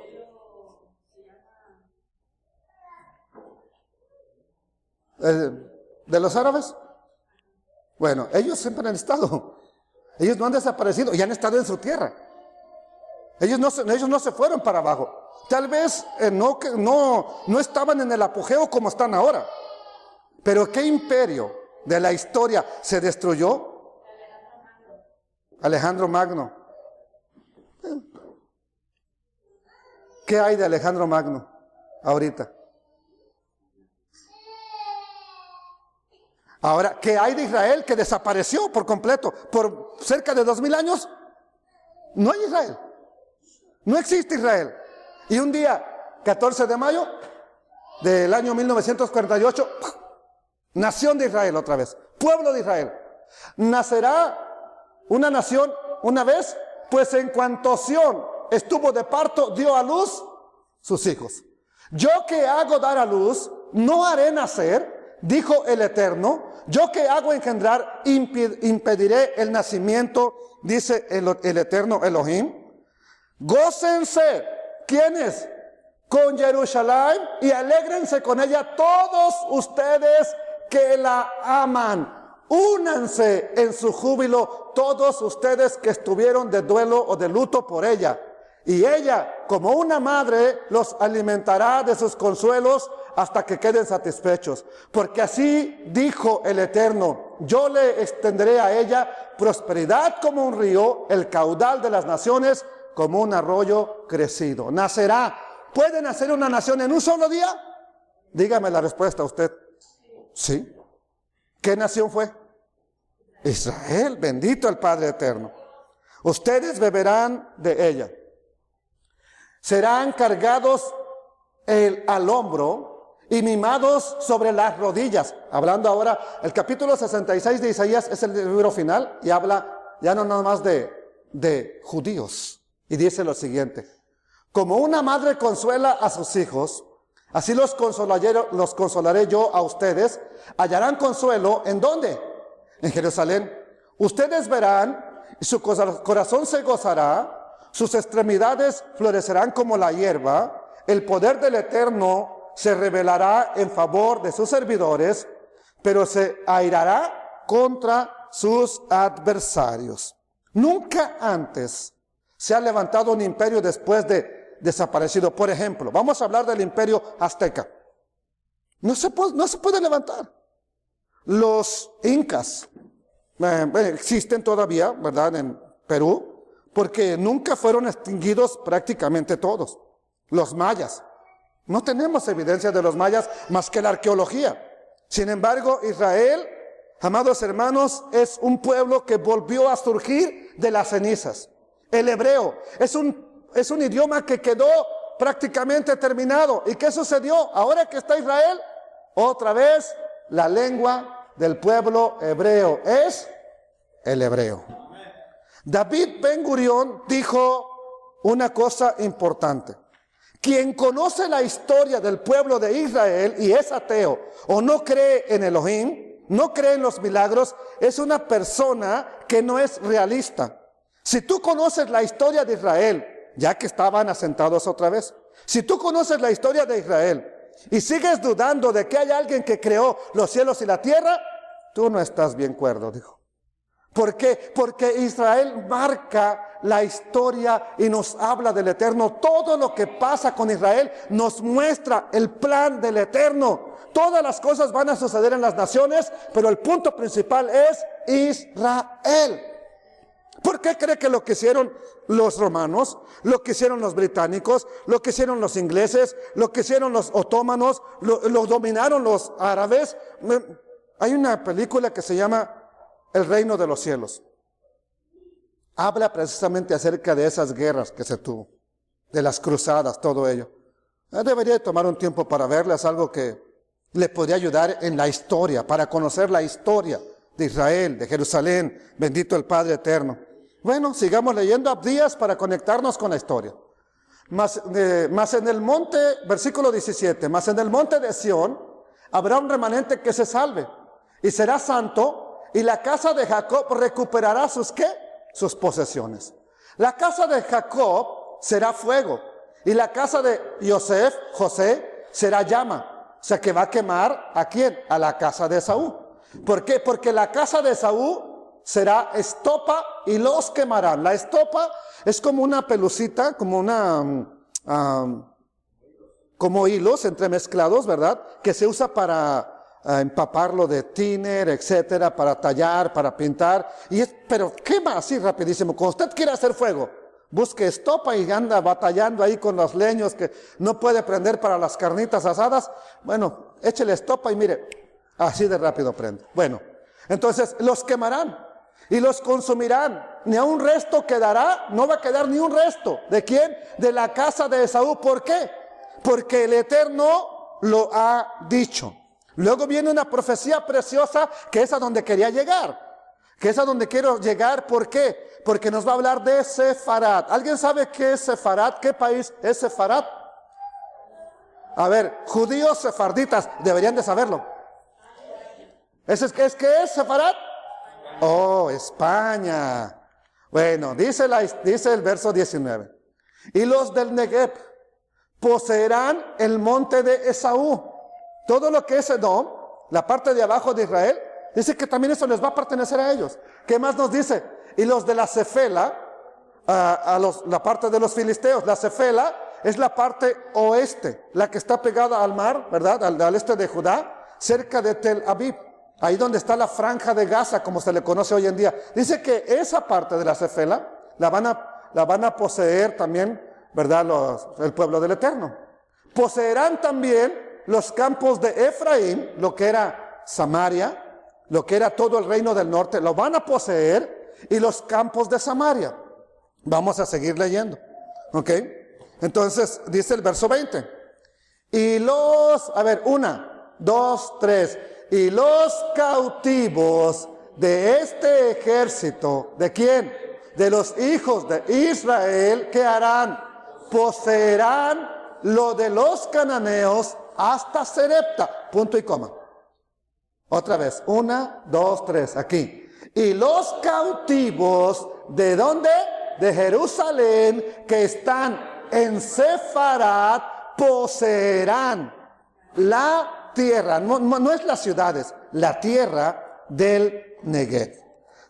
¿De los árabes? Bueno, ellos siempre han estado. Ellos no han desaparecido y han estado en su tierra. Ellos no se fueron para abajo. Tal vez no estaban en el apogeo como están ahora. Pero ¿qué imperio de la historia se destruyó? Alejandro Magno. ¿Qué hay de Alejandro Magno ahorita? Ahora, ¿qué hay de Israel que desapareció por completo? Por cerca de 2000 años, no hay Israel. No existe Israel. Y un día, 14 de mayo del año 1948, nación de Israel otra vez, pueblo de Israel. ¿Nacerá una nación una vez? Pues en cuanto Sión estuvo de parto, dio a luz sus hijos. Yo que hago dar a luz, no haré nacer, dijo el Eterno. Yo que hago engendrar, impediré el nacimiento, dice el Eterno Elohim. Gócense, ¿quiénes? Con Jerusalén, y alégrense con ella todos ustedes que la aman. Únanse en su júbilo todos ustedes que estuvieron de duelo o de luto por ella. Y ella, como una madre, los alimentará de sus consuelos hasta que queden satisfechos. Porque así dijo el Eterno: yo le extenderé a ella prosperidad como un río, el caudal de las naciones como un arroyo crecido. Nacerá. ¿Puede nacer una nación en un solo día? Dígame la respuesta usted. Sí. ¿Qué nación fue? Israel. Bendito el Padre Eterno. Ustedes beberán de ella. Serán cargados al hombro y mimados sobre las rodillas. Hablando ahora, el capítulo 66 de Isaías es el libro final y habla ya no nada más de judíos. Y dice lo siguiente: como una madre consuela a sus hijos, así los consolaré yo a ustedes. Hallarán consuelo, ¿en dónde? En Jerusalén. Ustedes verán, y su corazón se gozará, sus extremidades florecerán como la hierba. El poder del Eterno se revelará en favor de sus servidores, pero se airará contra sus adversarios. Nunca antes se ha levantado un imperio después de desaparecido. Por ejemplo, vamos a hablar del imperio azteca. No se puede levantar. Los incas existen todavía, ¿verdad?, en Perú, porque nunca fueron extinguidos prácticamente todos. Los mayas. No tenemos evidencia de los mayas más que la arqueología. Sin embargo, Israel, amados hermanos, es un pueblo que volvió a surgir de las cenizas. El hebreo es un idioma que quedó prácticamente terminado. ¿Y qué sucedió? Ahora que está Israel, otra vez la lengua del pueblo hebreo es el hebreo. David Ben Gurión dijo una cosa importante: Quien conoce la historia del pueblo de Israel y es ateo o no cree en Elohim, no cree en los milagros, es una persona que no es realista. Si tú conoces la historia de Israel, ya que estaban asentados otra vez, si tú conoces la historia de Israel y sigues dudando de que hay alguien que creó los cielos y la tierra, tú no estás bien cuerdo, dijo. ¿Por qué? Porque Israel marca la historia y nos habla del Eterno. Todo lo que pasa con Israel nos muestra el plan del Eterno. Todas las cosas van a suceder en las naciones, pero el punto principal es Israel. ¿Por qué cree que lo que hicieron los romanos, lo que hicieron los británicos, lo que hicieron los ingleses, lo que hicieron los otomanos, lo dominaron los árabes? Hay una película que se llama El Reino de los Cielos. Habla precisamente acerca de esas guerras que se tuvo, de las cruzadas, todo ello. Debería de tomar un tiempo para verla, es algo que le podría ayudar en la historia, para conocer la historia de Israel, de Jerusalén. Bendito el Padre Eterno. Bueno, sigamos leyendo Abdías para conectarnos con la historia. Mas en el monte, versículo 17, mas en el monte de Sión habrá un remanente que se salve y será santo, y la casa de Jacob recuperará sus ¿qué? Sus posesiones. La casa de Jacob será fuego, y la casa de José, será llama. O sea que va a quemar ¿a quién? A la casa de Esaú. ¿Por qué? Porque la casa de Esaú será estopa y los quemarán. La estopa es como una pelucita, como como hilos entremezclados, ¿verdad? Que se usa para empaparlo de thinner, etcétera, para tallar, para pintar. Pero quema así rapidísimo. Cuando usted quiere hacer fuego, busque estopa y anda batallando ahí con los leños que no puede prender para las carnitas asadas. Bueno, échele estopa y mire, así de rápido prende. Bueno, entonces los quemarán y los consumirán. Ni a un resto quedará, no va a quedar ni un resto. ¿De quién? De la casa de Esaú. ¿Por qué? Porque el Eterno lo ha dicho. Luego viene una profecía preciosa que es a donde quería llegar. Que es a donde quiero llegar. ¿Por qué? Porque nos va a hablar de Sefarat. ¿Alguien sabe qué es Sefarat? ¿Qué país es Sefarat? A ver, judíos sefarditas deberían de saberlo. ¿Qué es Sefarat? Oh, España. Bueno, dice el verso 19. Y los del Negev poseerán el monte de Esaú. Todo lo que es Edom, la parte de abajo de Israel, dice que también eso les va a pertenecer a ellos. ¿Qué más nos dice? Y los de la Cefela, la parte de los filisteos. La Cefela es la parte oeste, la que está pegada al mar, ¿verdad? Al este de Judá, cerca de Tel Aviv. Ahí donde está la franja de Gaza, como se le conoce hoy en día. Dice que esa parte de la Cefela la van a poseer también, ¿verdad? El pueblo del Eterno. Poseerán también los campos de Efraín, lo que era Samaria, lo que era todo el reino del norte, lo van a poseer, y los campos de Samaria. Vamos a seguir leyendo. ¿Ok? Entonces, dice el verso 20. Y 1, 2, 3. Y los cautivos de este ejército, ¿de quién? De los hijos de Israel, ¿qué harán? Poseerán lo de los cananeos hasta Serepta. Punto y coma. Otra vez. 1, 2, 3. Aquí. Y los cautivos, ¿de dónde? De Jerusalén, que están en Sefarat, poseerán la tierra. No es las ciudades, la tierra del Negev.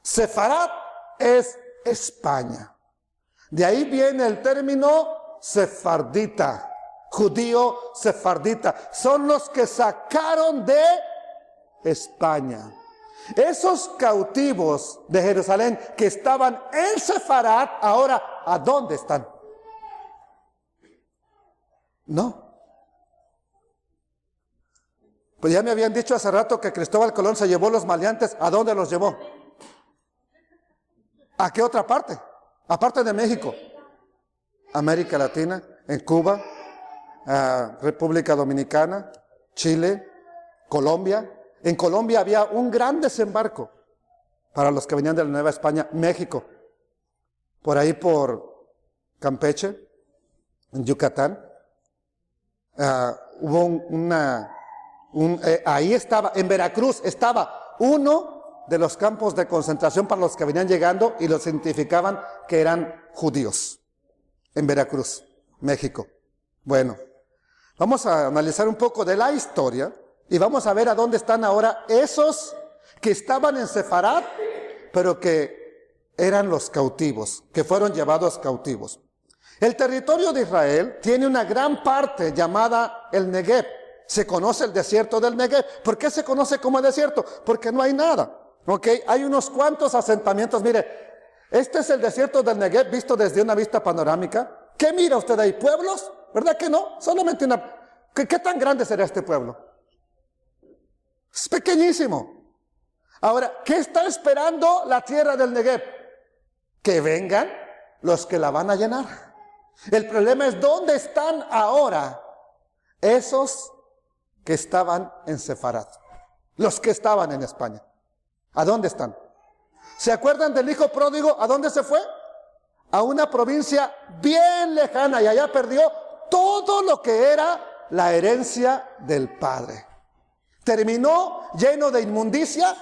Sefarat es España. De ahí viene el término sefardita. Judío sefardita. Son los que sacaron de España. Esos cautivos de Jerusalén que estaban en Sefarat, ahora, ¿a dónde están? No. Pues ya me habían dicho hace rato que Cristóbal Colón se llevó los maleantes. ¿A dónde los llevó? ¿A qué otra parte? Aparte de México. América Latina, en Cuba, República Dominicana, Chile, Colombia. En Colombia había un gran desembarco para los que venían de la Nueva España. México, por ahí por Campeche, en Yucatán, hubo ahí estaba, en Veracruz estaba uno de los campos de concentración para los que venían llegando y los identificaban que eran judíos. En Veracruz, México. Bueno, vamos a analizar un poco de la historia y vamos a ver a dónde están ahora esos que estaban en Sefarat, pero que eran los cautivos, que fueron llevados cautivos. El territorio de Israel tiene una gran parte llamada el Negev. Se conoce el desierto del Negev. ¿Por qué se conoce como desierto? Porque no hay nada. ¿Ok? Hay unos cuantos asentamientos. Mire, este es el desierto del Negev visto desde una vista panorámica. ¿Qué mira usted ahí? ¿Pueblos? ¿Verdad que no? Solamente una... ¿Qué tan grande será este pueblo? Es pequeñísimo. Ahora, ¿qué está esperando la tierra del Negev? Que vengan los que la van a llenar. El problema es dónde están ahora esos que estaban en Sefarat, los que estaban en España. ¿A dónde están? ¿Se acuerdan del hijo pródigo? ¿A dónde se fue? A una provincia bien lejana y allá perdió todo lo que era la herencia del padre. Terminó lleno de inmundicia,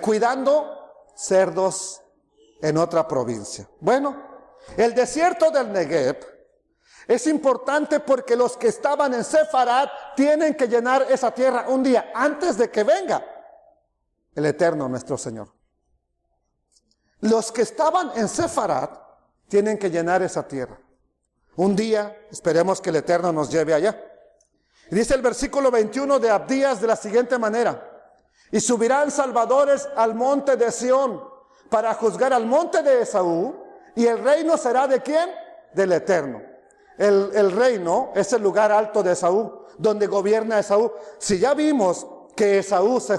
cuidando cerdos en otra provincia. Bueno, el desierto del Negev es importante porque los que estaban en Sefarat tienen que llenar esa tierra un día antes de que venga el Eterno nuestro Señor. Los que estaban en Sefarat tienen que llenar esa tierra. Un día esperemos que el Eterno nos lleve allá. Y dice el versículo 21 de Abdías de la siguiente manera: y subirán salvadores al monte de Sión para juzgar al monte de Esaú, y el reino será ¿de quién? Del Eterno. El reino es el lugar alto de Esaú, donde gobierna Esaú. Si ya vimos que Esaú se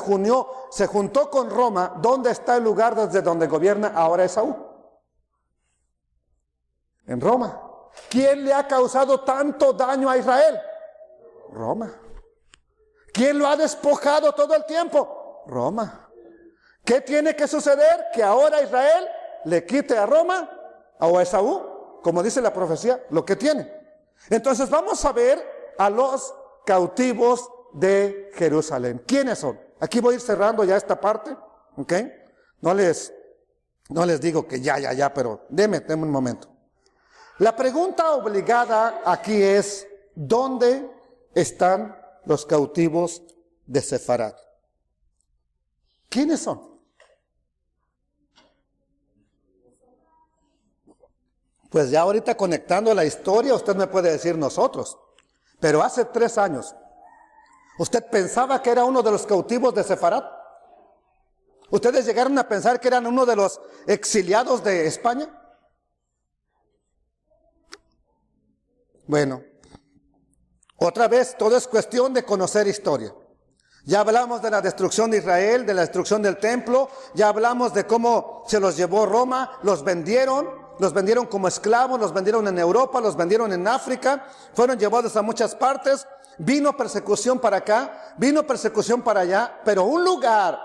juntó con Roma, ¿dónde está el lugar desde donde gobierna ahora Esaú? En Roma. ¿Quién le ha causado tanto daño a Israel? Roma. ¿Quién lo ha despojado todo el tiempo? Roma. ¿Qué tiene que suceder? Que ahora Israel le quite a Roma o a Esaú, como dice la profecía, lo que tiene. Entonces vamos a ver a los cautivos de Jerusalén. ¿Quiénes son? Aquí voy a ir cerrando ya esta parte, ¿ok? No les digo que ya, pero denme un momento. La pregunta obligada aquí es: ¿dónde están los cautivos de Sefarat? ¿Quiénes son? Pues ya ahorita conectando la historia, usted me puede decir nosotros. Pero hace 3 años, ¿usted pensaba que era uno de los cautivos de Sefarat? ¿Ustedes llegaron a pensar que eran uno de los exiliados de España? Bueno, otra vez, todo es cuestión de conocer historia. Ya hablamos de la destrucción de Israel, de la destrucción del templo, ya hablamos de cómo se los llevó Roma, los vendieron como esclavos, los vendieron en Europa, los vendieron en África, fueron llevados a muchas partes, vino persecución para acá, vino persecución para allá, pero un lugar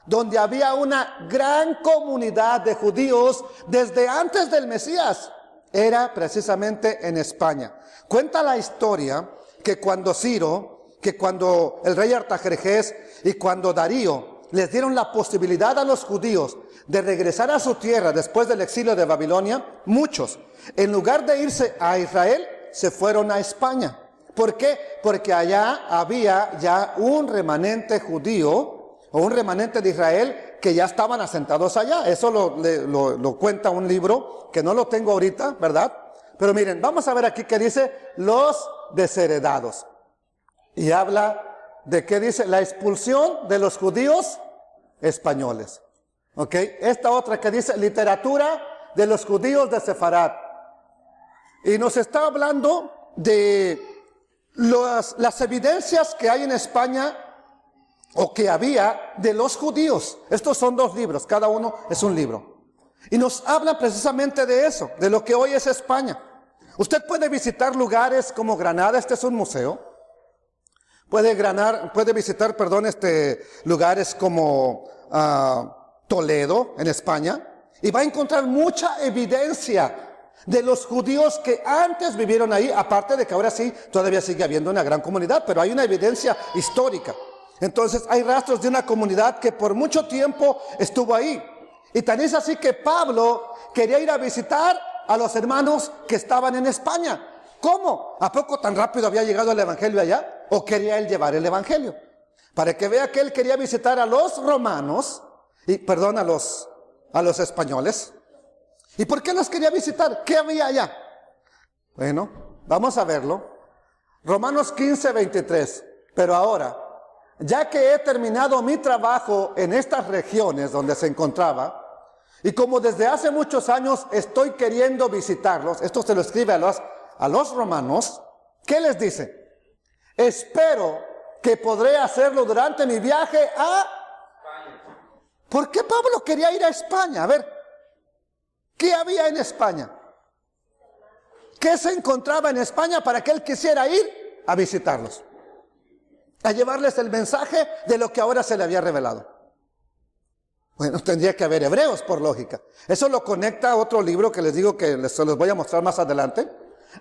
donde había una gran comunidad de judíos desde antes del Mesías era precisamente en España. Cuenta la historia que cuando Ciro, que cuando el rey Artajerjes y cuando Darío les dieron la posibilidad a los judíos de regresar a su tierra después del exilio de Babilonia, muchos, en lugar de irse a Israel, se fueron a España. ¿Por qué? Porque allá había ya un remanente judío o un remanente de Israel que ya estaban asentados allá. Eso lo cuenta un libro que no lo tengo ahorita, ¿verdad? Pero miren, vamos a ver aquí que dice los desheredados. Y habla de qué dice la expulsión de los judíos españoles. ¿Ok? Esta otra que dice literatura de los judíos de Sefarat. Y nos está hablando de las evidencias que hay en España o que había de los judíos. Estos son 2 libros, cada uno es un libro. Y nos habla precisamente de eso, de lo que hoy es España. Usted puede visitar lugares como Granada, este es un museo. Puede visitar, lugares como Toledo, en España, y va a encontrar mucha evidencia de los judíos que antes vivieron ahí, aparte de que ahora sí, todavía sigue habiendo una gran comunidad, pero hay una evidencia histórica. Entonces hay rastros de una comunidad que por mucho tiempo estuvo ahí. Y tan es así que Pablo quería ir a visitar a los hermanos que estaban en España. ¿Cómo? ¿A poco tan rápido había llegado el evangelio allá? ¿O quería él llevar el evangelio? Para que vea que él quería visitar a los romanos, a los españoles. ¿Y por qué los quería visitar? ¿Qué había allá? Bueno, vamos a verlo. Romanos 15, 23. Pero ahora, ya que he terminado mi trabajo en estas regiones donde se encontraba, y como desde hace muchos años estoy queriendo visitarlos, esto se lo escribe a los romanos, ¿qué les dice? Espero que podré hacerlo durante mi viaje a España. ¿Por qué Pablo quería ir a España? A ver, ¿qué había en España? ¿Qué se encontraba en España para que él quisiera ir a visitarlos? A llevarles el mensaje de lo que ahora se le había revelado. Bueno, tendría que haber hebreos por lógica. Eso lo conecta a otro libro que les digo que se los voy a mostrar más adelante.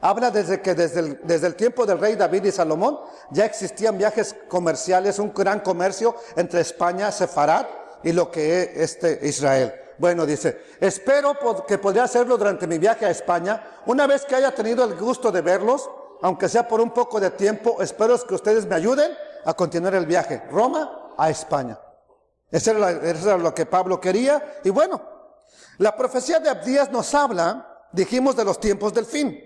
Habla desde el tiempo del rey David y Salomón ya existían viajes comerciales, un gran comercio entre España, Sefarad y lo que es Israel. Bueno, dice, espero que podré hacerlo durante mi viaje a España. Una vez que haya tenido el gusto de verlos, aunque sea por un poco de tiempo, espero que ustedes me ayuden a continuar el viaje. Roma a España. Eso era lo que Pablo quería. Y bueno, la profecía de Abdías nos habla, dijimos, de los tiempos del fin.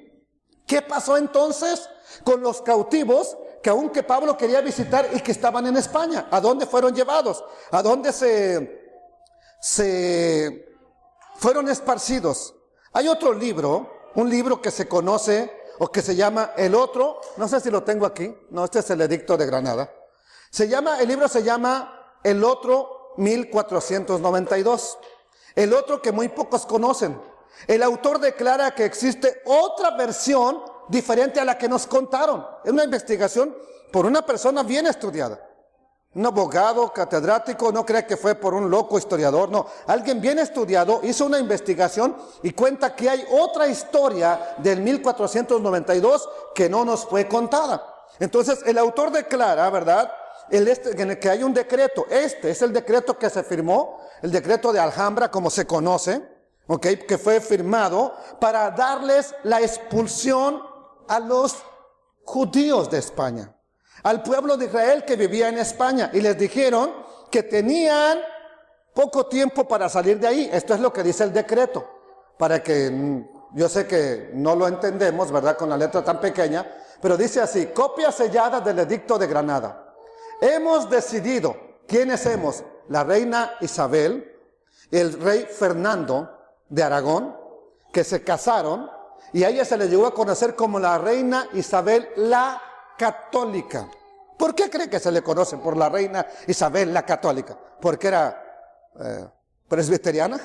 ¿Qué pasó entonces con los cautivos que aunque Pablo quería visitar y que estaban en España? ¿A dónde fueron llevados? ¿A dónde se fueron esparcidos? Hay otro libro, un libro que se conoce o que se llama El Otro, no sé si lo tengo aquí, no, este es el Edicto de Granada. El libro se llama El Otro 1492. El otro que muy pocos conocen. El autor declara que existe otra versión diferente a la que nos contaron. Es una investigación por una persona bien estudiada. Un abogado, catedrático, no cree que fue por un loco historiador, no. Alguien bien estudiado hizo una investigación y cuenta que hay otra historia del 1492 que no nos fue contada. Entonces el autor declara, ¿verdad?, que hay un decreto. Este es el decreto que se firmó, el decreto de Alhambra, como se conoce, que fue firmado para darles la expulsión a los judíos de España, al pueblo de Israel que vivía en España, y les dijeron que tenían poco tiempo para salir de ahí. Esto es lo que dice el decreto, para que, yo sé que no lo entendemos, ¿verdad?, con la letra tan pequeña, pero dice así: copia sellada del Edicto de Granada. Hemos decidido, ¿quiénes hemos? La reina Isabel, el rey Fernando de Aragón, que se casaron, y a ella se le llegó a conocer como la reina Isabel la Católica. ¿Por qué cree que se le conoce por la reina Isabel la Católica? ¿Porque era presbiteriana?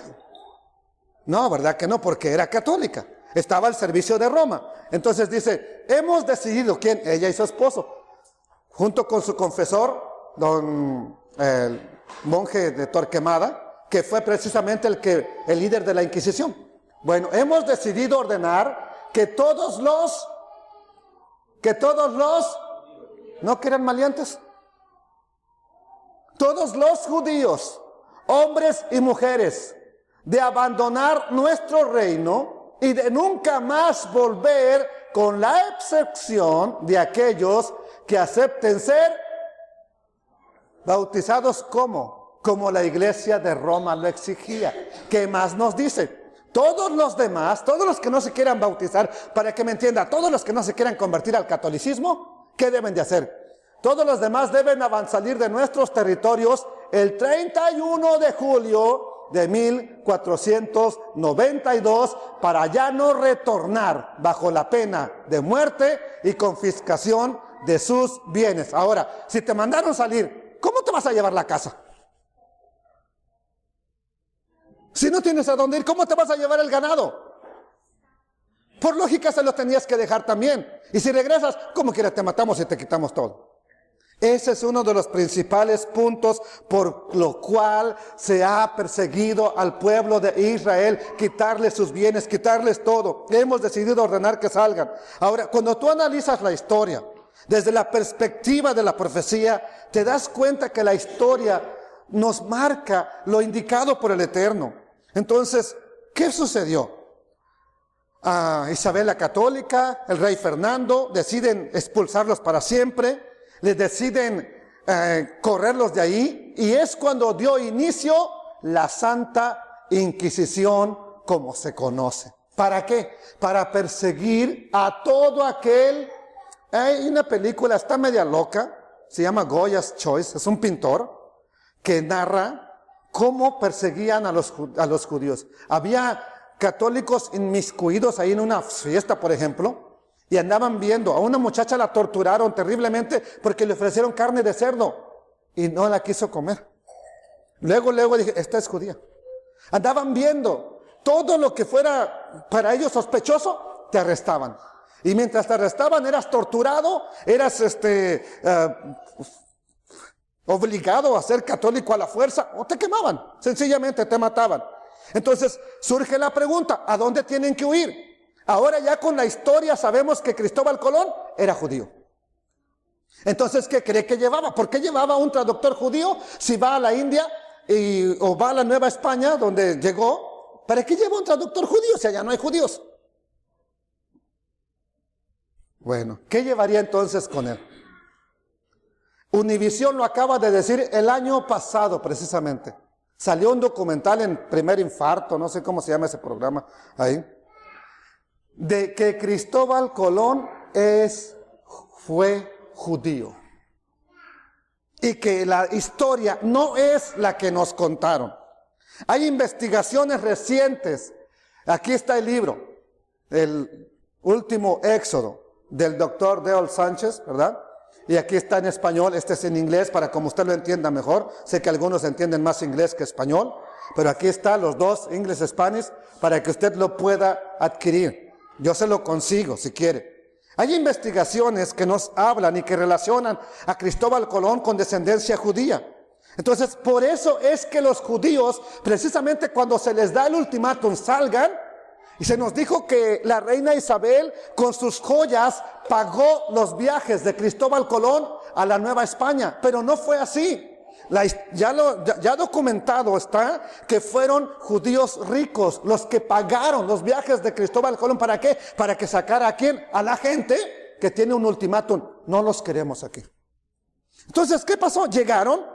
No, ¿verdad que no? Porque era católica. Estaba al servicio de Roma. Entonces dice, hemos decidido, ¿quién? Ella y su esposo, junto con su confesor, el monje de Torquemada, que fue precisamente el líder de la Inquisición. Bueno, hemos decidido ordenar que todos los, ¿no que eran maleantes? Todos los judíos, hombres y mujeres, de abandonar nuestro reino y de nunca más volver, con la excepción de aquellos que acepten ser bautizados como la iglesia de Roma lo exigía. ¿Qué más nos dice? Todos los demás, todos los que no se quieran bautizar, para que me entienda, todos los que no se quieran convertir al catolicismo, ¿qué deben de hacer? Todos los demás deben salir de nuestros territorios el 31 de julio de 1492 para ya no retornar bajo la pena de muerte y confiscación de sus bienes. Ahora, si te mandaron salir, ¿cómo te vas a llevar la casa? Si no tienes a dónde ir, ¿cómo te vas a llevar el ganado? Por lógica se lo tenías que dejar también. Y si regresas, como quiera te matamos y te quitamos todo. Ese es uno de los principales puntos por lo cual se ha perseguido al pueblo de Israel, quitarles sus bienes, quitarles todo. Hemos decidido ordenar que salgan. Ahora, cuando tú analizas la historia desde la perspectiva de la profecía, te das cuenta que la historia nos marca lo indicado por el Eterno. Entonces, ¿qué sucedió? Isabel la Católica, el rey Fernando, deciden expulsarlos para siempre. Les deciden correrlos de ahí, y es cuando dio inicio la Santa Inquisición como se conoce. ¿Para qué? Para perseguir a todo aquel... Hay una película, está media loca, se llama Goya's Choice, es un pintor que narra cómo perseguían a los judíos. Había católicos inmiscuidos ahí en una fiesta, por ejemplo, y andaban viendo, a una muchacha la torturaron terriblemente porque le ofrecieron carne de cerdo y no la quiso comer. Luego dije, esta es judía. Andaban viendo todo lo que fuera para ellos sospechoso, te arrestaban. Y mientras te arrestaban eras torturado, eras obligado a ser católico a la fuerza, o te quemaban, sencillamente te mataban. Entonces surge la pregunta, ¿a dónde tienen que huir? Ahora ya con la historia sabemos que Cristóbal Colón era judío. Entonces, ¿qué cree que llevaba? ¿Por qué llevaba un traductor judío si va a la India o va a la Nueva España donde llegó? ¿Para qué lleva un traductor judío si allá no hay judíos? Bueno, ¿qué llevaría entonces con él? Univisión lo acaba de decir el año pasado precisamente. Salió un documental en Primer Infarto, no sé cómo se llama ese programa ahí, de que Cristóbal Colón fue judío. Y que la historia no es la que nos contaron. Hay investigaciones recientes. Aquí está el libro, El Último Éxodo, del doctor Deol Sánchez, ¿verdad? Y aquí está en español, este es en inglés para como usted lo entienda mejor. Sé que algunos entienden más inglés que español, pero aquí están los dos, English Spanish, para que usted lo pueda adquirir. Yo se lo consigo si quiere. Hay investigaciones que nos hablan y que relacionan a Cristóbal Colón con descendencia judía. Entonces, por eso es que los judíos, precisamente cuando se les da el ultimátum, salgan. Y se nos dijo que la reina Isabel, con sus joyas, pagó los viajes de Cristóbal Colón a la Nueva España. Pero no fue así. Ya documentado está que fueron judíos ricos los que pagaron los viajes de Cristóbal Colón. ¿Para qué? Para que sacara a quién, a la gente que tiene un ultimátum. No los queremos aquí. Entonces, ¿qué pasó? Llegaron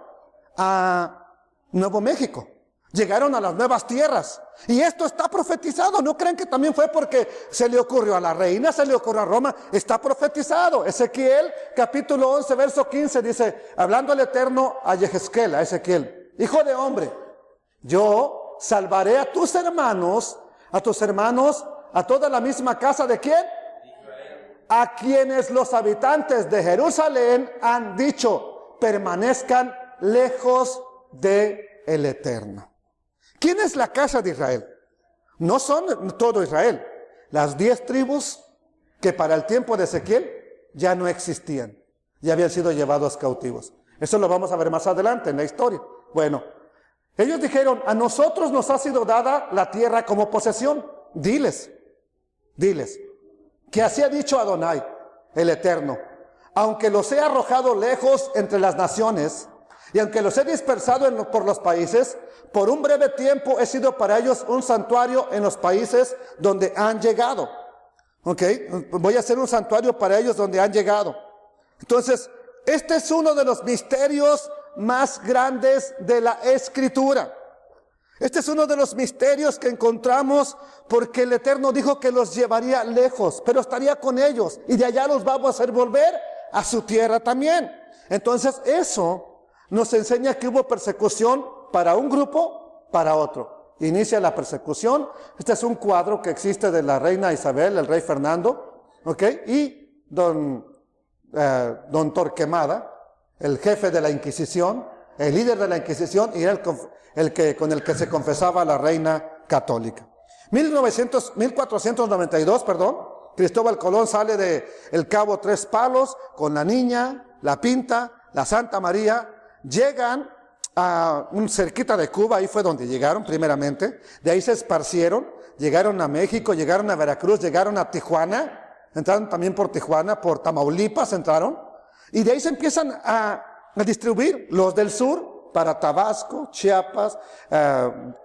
a Nuevo México. Llegaron a las nuevas tierras. Y esto está profetizado. No crean que también fue porque se le ocurrió a la reina, se le ocurrió a Roma. Está profetizado. Ezequiel, capítulo 11, verso 15, dice, hablando el Eterno a Yehezkel, a Ezequiel, hijo de hombre, yo salvaré a tus hermanos, a toda la misma casa de ¿quién? A quienes los habitantes de Jerusalén han dicho, permanezcan lejos de el Eterno. ¿Quién es la casa de Israel? No son todo Israel. Las 10 tribus que para el tiempo de Ezequiel ya no existían. Ya habían sido llevados cautivos. Eso lo vamos a ver más adelante en la historia. Bueno, ellos dijeron, a nosotros nos ha sido dada la tierra como posesión. Diles, que así ha dicho Adonai, el Eterno. Aunque los he arrojado lejos entre las naciones, y aunque los he dispersado por los países, por un breve tiempo he sido para ellos un santuario en los países donde han llegado. ¿Ok? Voy a hacer un santuario para ellos donde han llegado. Entonces, este es uno de los misterios más grandes de la Escritura. Este es uno de los misterios que encontramos porque el Eterno dijo que los llevaría lejos, pero estaría con ellos y de allá los vamos a hacer volver a su tierra también. Entonces, eso nos enseña que hubo persecución para un grupo, para otro. Inicia la persecución. Este es un cuadro que existe de la reina Isabel, el rey Fernando, ¿ok? Y don Torquemada, el jefe de la Inquisición, el líder de la Inquisición, y era con el que se confesaba la reina católica. 1492, Cristóbal Colón sale de el Cabo Tres Palos con la niña, la pinta, la Santa María, llegan a un cerquita de Cuba, ahí fue donde llegaron primeramente, de ahí se esparcieron, llegaron a México, llegaron a Veracruz, llegaron a Tijuana, entraron también por Tijuana, por Tamaulipas entraron, y de ahí se empiezan a distribuir los del sur para Tabasco, Chiapas,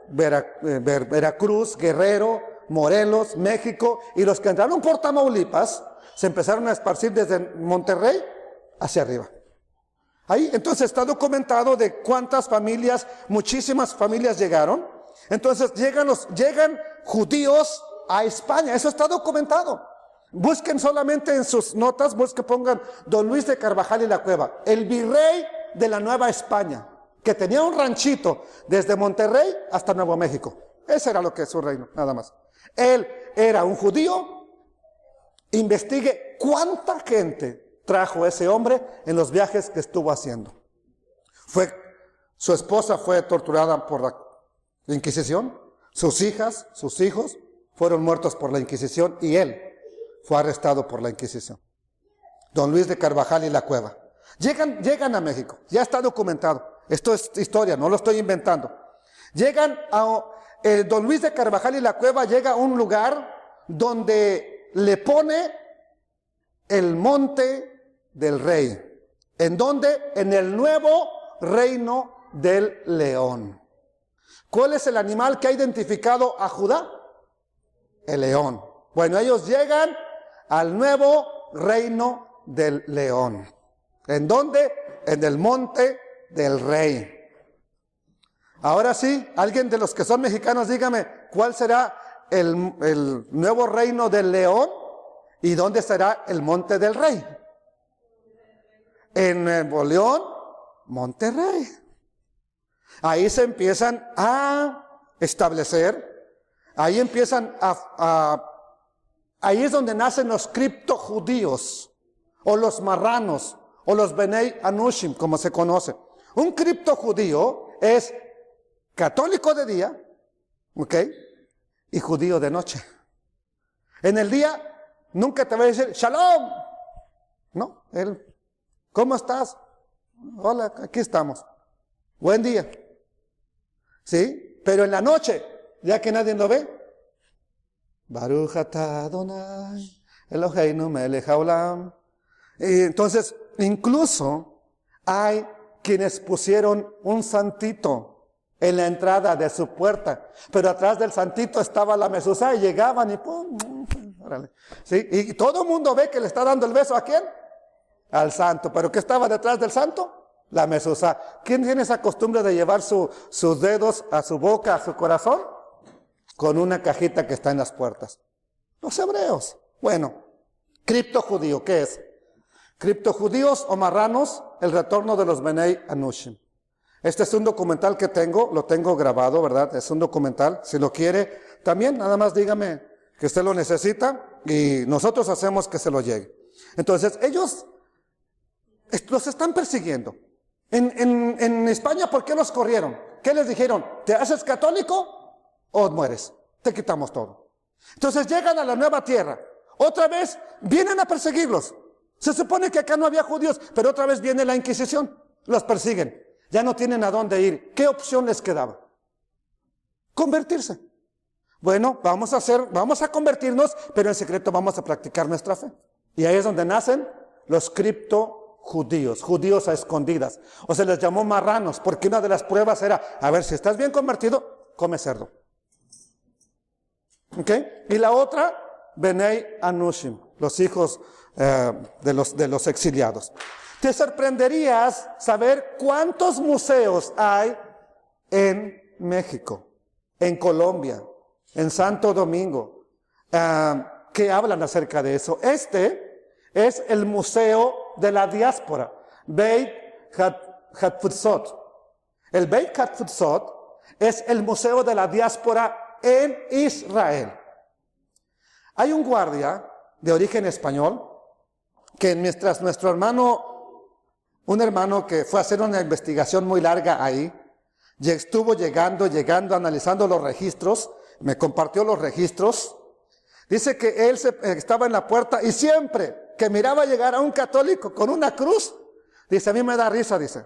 Veracruz, Guerrero, Morelos, México, y los que entraron por Tamaulipas se empezaron a esparcir desde Monterrey hacia arriba. Ahí entonces está documentado de cuántas familias, muchísimas familias llegaron. Entonces llegan judíos a España, eso está documentado. Busquen solamente en sus notas, pongan Don Luis de Carvajal y la Cueva, el virrey de la Nueva España, que tenía un ranchito desde Monterrey hasta Nuevo México. Ese era lo que es su reino, nada más. Él era un judío. Investigue cuánta gente trajo ese hombre en los viajes que estuvo haciendo. Su esposa fue torturada por la Inquisición, sus hijas, sus hijos fueron muertos por la Inquisición y él fue arrestado por la Inquisición. Don Luis de Carvajal y la Cueva. Llegan a México, ya está documentado. Esto es historia, no lo estoy inventando. Don Luis de Carvajal y la Cueva llega a un lugar donde le pone el monte del rey. ¿En dónde? En el nuevo reino del león. ¿Cuál es el animal que ha identificado a Judá? El león. Bueno, ellos llegan al nuevo reino del león. ¿En dónde? En el monte del rey. Ahora sí, alguien de los que son mexicanos, dígame, ¿cuál será el nuevo reino del león? ¿Y dónde será el monte del rey? En Nuevo León, Monterrey. Ahí se empiezan a establecer, ahí empiezan ahí es donde nacen los criptojudíos, o los marranos, o los Benei Anushim, como se conoce. Un criptojudío es católico de día, ¿ok? Y judío de noche. En el día nunca te va a decir Shalom, no, ¿cómo estás? Hola, aquí estamos, buen día, ¿sí? Pero en la noche, ya que nadie lo ve, Baruch atah Adonai Eloheinu melech haolam. Y entonces, incluso hay quienes pusieron un santito en la entrada de su puerta, pero atrás del santito estaba la mezuzá y llegaban y pum, órale, ¿sí? Y todo el mundo ve que le está dando el beso ¿a quién? Al santo. ¿Pero qué estaba detrás del santo? La mezuzá. ¿Quién tiene esa costumbre de llevar sus dedos a su boca, a su corazón? Con una cajita que está en las puertas. Los hebreos. Bueno, criptojudío, ¿qué es? Criptojudíos o marranos, el retorno de los Benei Anushim. Este es un documental que lo tengo grabado, ¿verdad? Es un documental, si lo quiere, también nada más dígame que usted lo necesita y nosotros hacemos que se lo llegue. Entonces, ellos los están persiguiendo. En España, ¿por qué los corrieron? ¿Qué les dijeron? ¿Te haces católico o mueres? Te quitamos todo. Entonces llegan a la nueva tierra. Otra vez vienen a perseguirlos. Se supone que acá no había judíos, pero otra vez viene la Inquisición. Los persiguen. Ya no tienen a dónde ir. ¿Qué opción les quedaba? Convertirse. Bueno, vamos a convertirnos, pero en secreto vamos a practicar nuestra fe. Y ahí es donde nacen los criptojudíos, judíos a escondidas. O se les llamó marranos, porque una de las pruebas era, a ver, si estás bien convertido, come cerdo. ¿Ok? Y la otra, Benei Anushim, los hijos de los exiliados. Te sorprenderías saber cuántos museos hay en México, en Colombia, en Santo Domingo, que hablan acerca de eso. Este es el Museo de la Diáspora, Beit Hatfutzot. El Beit Hatfutzot es el Museo de la Diáspora en Israel. Hay un guardia de origen español que mientras nuestro hermano, un hermano que fue a hacer una investigación muy larga ahí, estuvo llegando, analizando los registros, me compartió los registros. Dice que él estaba en la puerta y siempre que miraba llegar a un católico con una cruz, Dice, a mí me da risa, dice.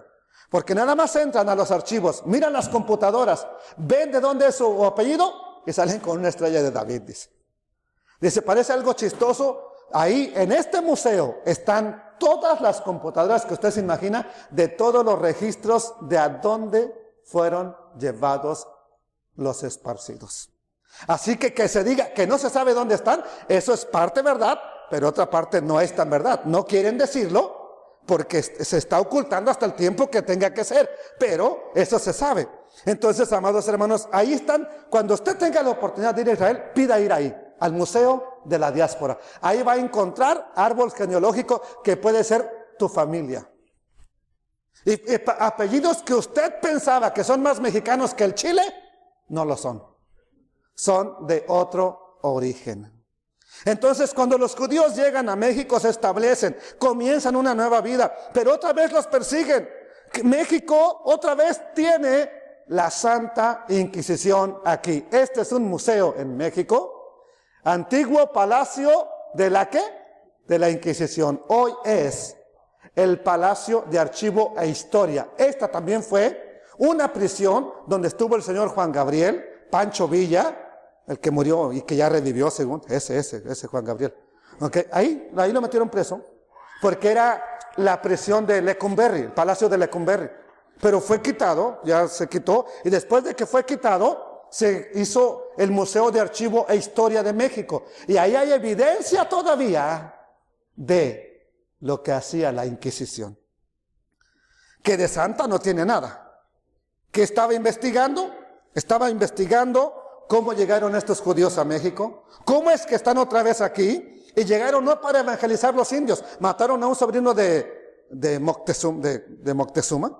Porque nada más entran a los archivos, miran las computadoras, ven de dónde es su apellido y salen con una estrella de David, dice. Dice, parece algo chistoso. Ahí, en este museo, están todas las computadoras que usted se imagina de todos los registros de a dónde fueron llevados los esparcidos. Así que se diga que no se sabe dónde están, eso es parte verdad, pero otra parte no es tan verdad. No quieren decirlo porque se está ocultando hasta el tiempo que tenga que ser, pero eso se sabe. Entonces, amados hermanos, ahí están. Cuando usted tenga la oportunidad de ir a Israel, pida ir ahí, al Museo de la Diáspora. Ahí va a encontrar árbol genealógico que puede ser tu familia. Y apellidos que usted pensaba que son más mexicanos que el Chile, no lo son. Son de otro origen. Entonces, cuando los judíos llegan a México, se establecen, comienzan una nueva vida, pero otra vez los persiguen. México otra vez tiene la Santa Inquisición aquí. Este es un museo en México, antiguo palacio de la ¿qué? De la Inquisición. Hoy es el Palacio de Archivo e Historia. Esta también fue una prisión donde estuvo el señor Juan Gabriel, Pancho Villa, el que murió y que ya revivió, según ese Juan Gabriel. Okay. Ahí lo metieron preso, porque era la prisión de Lecumberri, el Palacio de Lecumberri. Pero fue quitado, ya se quitó, y después de que fue quitado, se hizo el Museo de Archivo e Historia de México. Y ahí hay evidencia todavía de lo que hacía la Inquisición. Que de santa no tiene nada. ¿Qué estaba investigando? Estaba investigando cómo llegaron estos judíos a México, cómo es que están otra vez aquí, y llegaron no para evangelizar los indios, mataron a un sobrino de Moctezuma,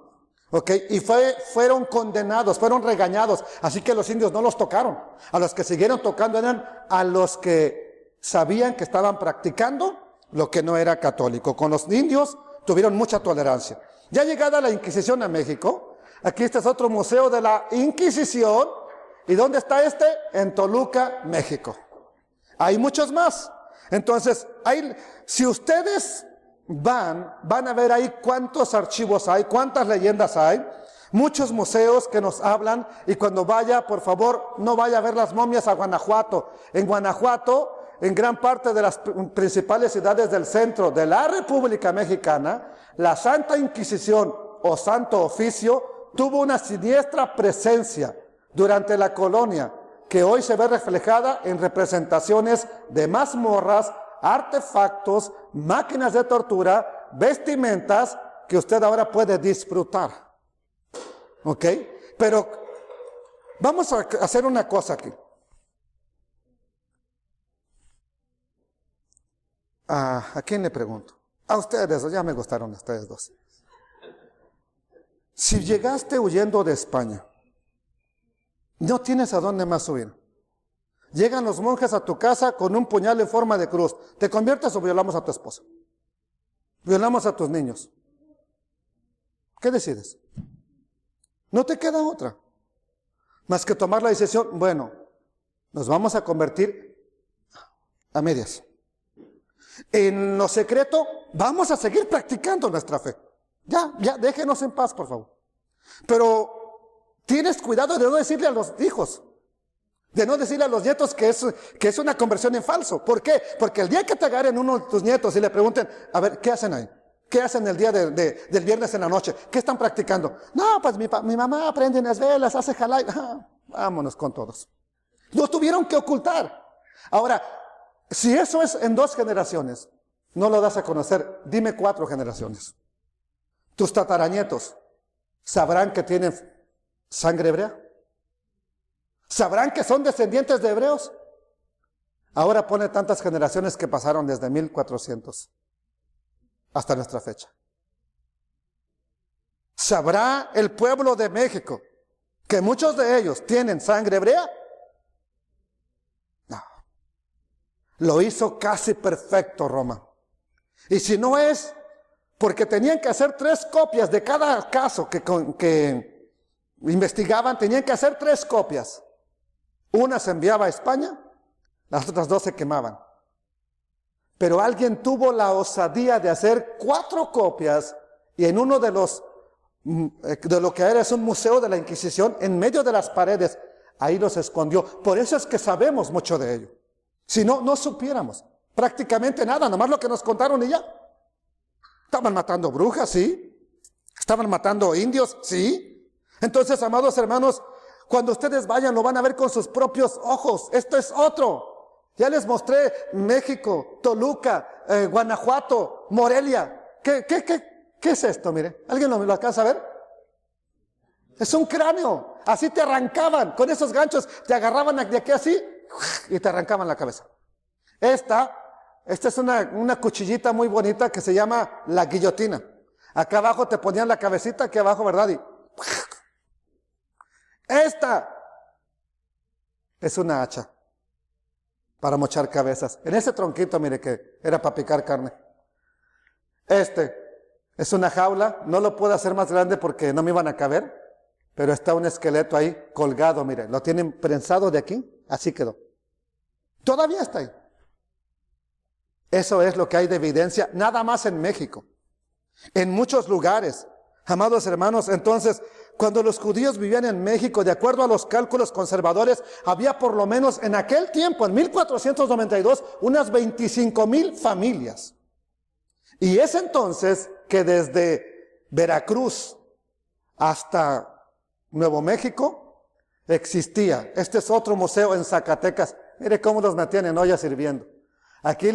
okay, y fueron condenados, fueron regañados, así que los indios no los tocaron. A los que siguieron tocando eran a los que sabían que estaban practicando lo que no era católico. Con los indios tuvieron mucha tolerancia. Ya llegada la Inquisición a México, aquí este es otro museo de la Inquisición. ¿Y dónde está este? En Toluca, México. Hay muchos más. Entonces, si ustedes van a ver ahí cuántos archivos hay, cuántas leyendas hay, muchos museos que nos hablan, y cuando vaya, por favor, no vaya a ver las momias a Guanajuato. En Guanajuato, en gran parte de las principales ciudades del centro de la República Mexicana, la Santa Inquisición o Santo Oficio tuvo una siniestra presencia durante la colonia, que hoy se ve reflejada en representaciones de mazmorras, artefactos, máquinas de tortura, vestimentas que usted ahora puede disfrutar. ¿Ok? Pero vamos a hacer una cosa aquí. ¿A quién le pregunto? A ustedes, ya me gustaron ustedes dos. Si llegaste huyendo de España, no tienes a dónde más huir. Llegan los monjes a tu casa con un puñal en forma de cruz. ¿Te conviertes o violamos a tu esposa? Violamos a tus niños. ¿Qué decides? No te queda otra más que tomar la decisión. Bueno, nos vamos a convertir a medias. En lo secreto, vamos a seguir practicando nuestra fe. Ya, déjenos en paz, por favor. Pero tienes cuidado de no decirle a los hijos, de no decirle a los nietos que es una conversión en falso. ¿Por qué? Porque el día que te agarren uno de tus nietos y le pregunten, a ver, ¿qué hacen ahí? ¿Qué hacen el día del viernes en la noche? ¿Qué están practicando? No, pues mi mamá prende unas velas, hace jalay. Vámonos con todos. Lo tuvieron que ocultar. Ahora, si eso es en 2 generaciones, no lo das a conocer, dime 4 generaciones. Tus tataranietos sabrán que tienen sangre hebrea. ¿Sabrán que son descendientes de hebreos? Ahora pone tantas generaciones que pasaron desde 1400 hasta nuestra fecha. ¿Sabrá el pueblo de México que muchos de ellos tienen sangre hebrea? No. Lo hizo casi perfecto Roma. Y si no es porque tenían que hacer 3 copias de cada caso que investigaban, tenían que hacer 3 copias. Una se enviaba a España, las otras 2 se quemaban. Pero alguien tuvo la osadía de hacer 4 copias y en uno de lo que era es un museo de la Inquisición, en medio de las paredes, ahí los escondió. Por eso es que sabemos mucho de ello. Si no, no supiéramos prácticamente nada, nomás lo que nos contaron y ya. Estaban matando brujas, sí. Estaban matando indios, sí. Entonces, amados hermanos, cuando ustedes vayan, lo van a ver con sus propios ojos. Esto es otro. Ya les mostré México, Toluca, Guanajuato, Morelia. ¿Qué es esto? Mire, ¿alguien lo alcanza a ver? Es un cráneo. Así te arrancaban. Con esos ganchos te agarraban de aquí así y te arrancaban la cabeza. Esta es una cuchillita muy bonita que se llama la guillotina. Acá abajo te ponían la cabecita, aquí abajo, ¿verdad? Y esta es una hacha para mochar cabezas. En ese tronquito, mire, que era para picar carne. Este es una jaula. No lo puedo hacer más grande porque no me iban a caber, pero está un esqueleto ahí colgado, mire. Lo tienen prensado de aquí, así quedó. Todavía está ahí. Eso es lo que hay de evidencia, nada más en México. En muchos lugares, amados hermanos, entonces, cuando los judíos vivían en México, de acuerdo a los cálculos conservadores, había por lo menos en aquel tiempo, en 1492, unas 25,000 familias. Y es entonces que desde Veracruz hasta Nuevo México existía. Este es otro museo en Zacatecas. Mire cómo los metían en ollas hirviendo. Aquí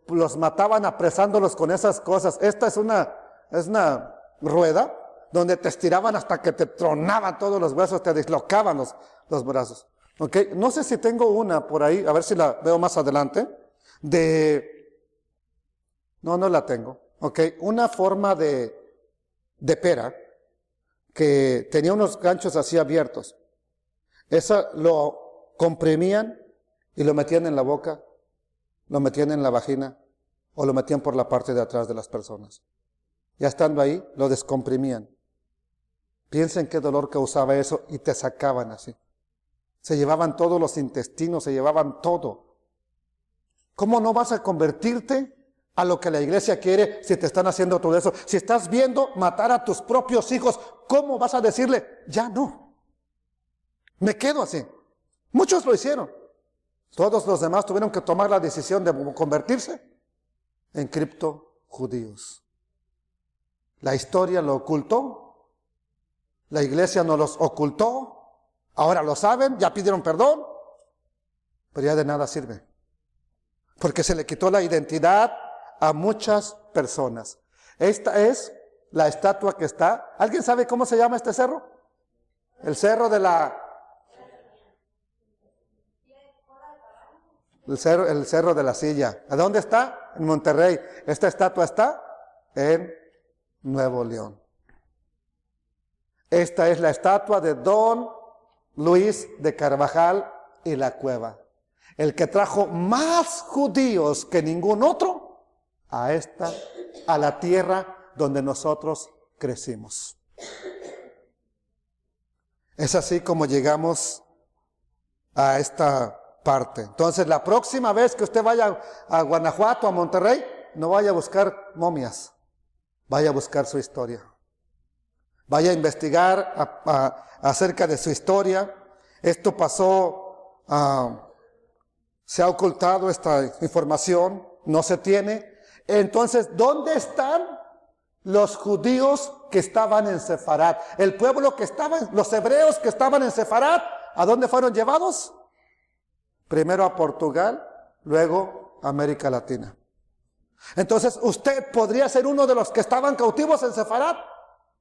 los mataban apresándolos con esas cosas. Esta es una rueda donde te estiraban hasta que te tronaban todos los huesos, te dislocaban los brazos. ¿Ok? No sé si tengo una por ahí, a ver si la veo más adelante. No la tengo. ¿Ok? Una forma de pera que tenía unos ganchos así abiertos. Esa lo comprimían y lo metían en la boca. Lo metían en la vagina o lo metían por la parte de atrás de las personas. Ya estando ahí, lo descomprimían. Piensen qué dolor causaba eso y te sacaban así. Se llevaban todos los intestinos, se llevaban todo. ¿Cómo no vas a convertirte a lo que la iglesia quiere si te están haciendo todo eso? Si estás viendo matar a tus propios hijos, ¿cómo vas a decirle, ya no? Me quedo así. Muchos lo hicieron. Todos los demás tuvieron que tomar la decisión de convertirse en criptojudíos. La historia lo ocultó. La iglesia no los ocultó. Ahora lo saben, ya pidieron perdón. Pero ya de nada sirve. Porque se le quitó la identidad a muchas personas. Esta es la estatua que está. ¿Alguien sabe cómo se llama este cerro? El cerro de la... El cerro de la silla. ¿A dónde está? En Monterrey. Esta estatua está en Nuevo León. Esta es la estatua de Don Luis de Carvajal y la Cueva. El que trajo más judíos que ningún otro a la tierra donde nosotros crecimos. Es así como llegamos a esta parte. Entonces, la próxima vez que usted vaya a Guanajuato, a Monterrey, no vaya a buscar momias, vaya a buscar su historia. Vaya a investigar acerca de su historia. Esto pasó, se ha ocultado esta información, no se tiene. Entonces, ¿dónde están los judíos que estaban en Sefarat? El pueblo que estaba, los hebreos que estaban en Sefarat, ¿a dónde fueron llevados? Primero a Portugal, luego a América Latina. Entonces, ¿usted podría ser uno de los que estaban cautivos en Sefarat?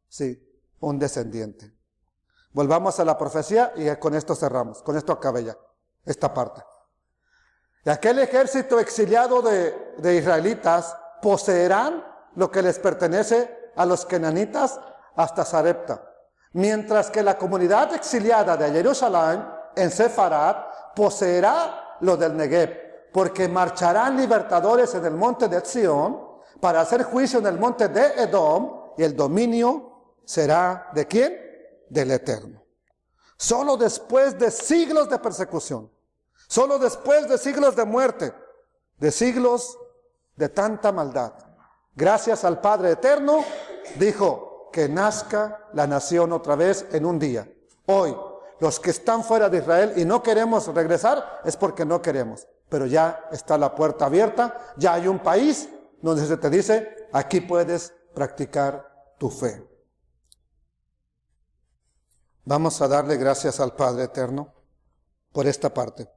Sí, un descendiente. Volvamos a la profecía y con esto cerramos. Con esto acabé ya esta parte. Y aquel ejército exiliado de israelitas poseerán lo que les pertenece a los kenanitas hasta Sarepta. Mientras que la comunidad exiliada de Jerusalén en Sefarat poseerá lo del Negev, porque marcharán libertadores en el monte de Sión para hacer juicio en el monte de Edom, y el dominio será ¿de quién? Del Eterno. Solo después de siglos de persecución, solo después de siglos de muerte, de siglos de tanta maldad, gracias al Padre Eterno, dijo que nazca la nación otra vez en un día. Hoy, los que están fuera de Israel y no queremos regresar, es porque no queremos. Pero ya está la puerta abierta, ya hay un país donde se te dice, aquí puedes practicar tu fe. Vamos a darle gracias al Padre Eterno por esta parte.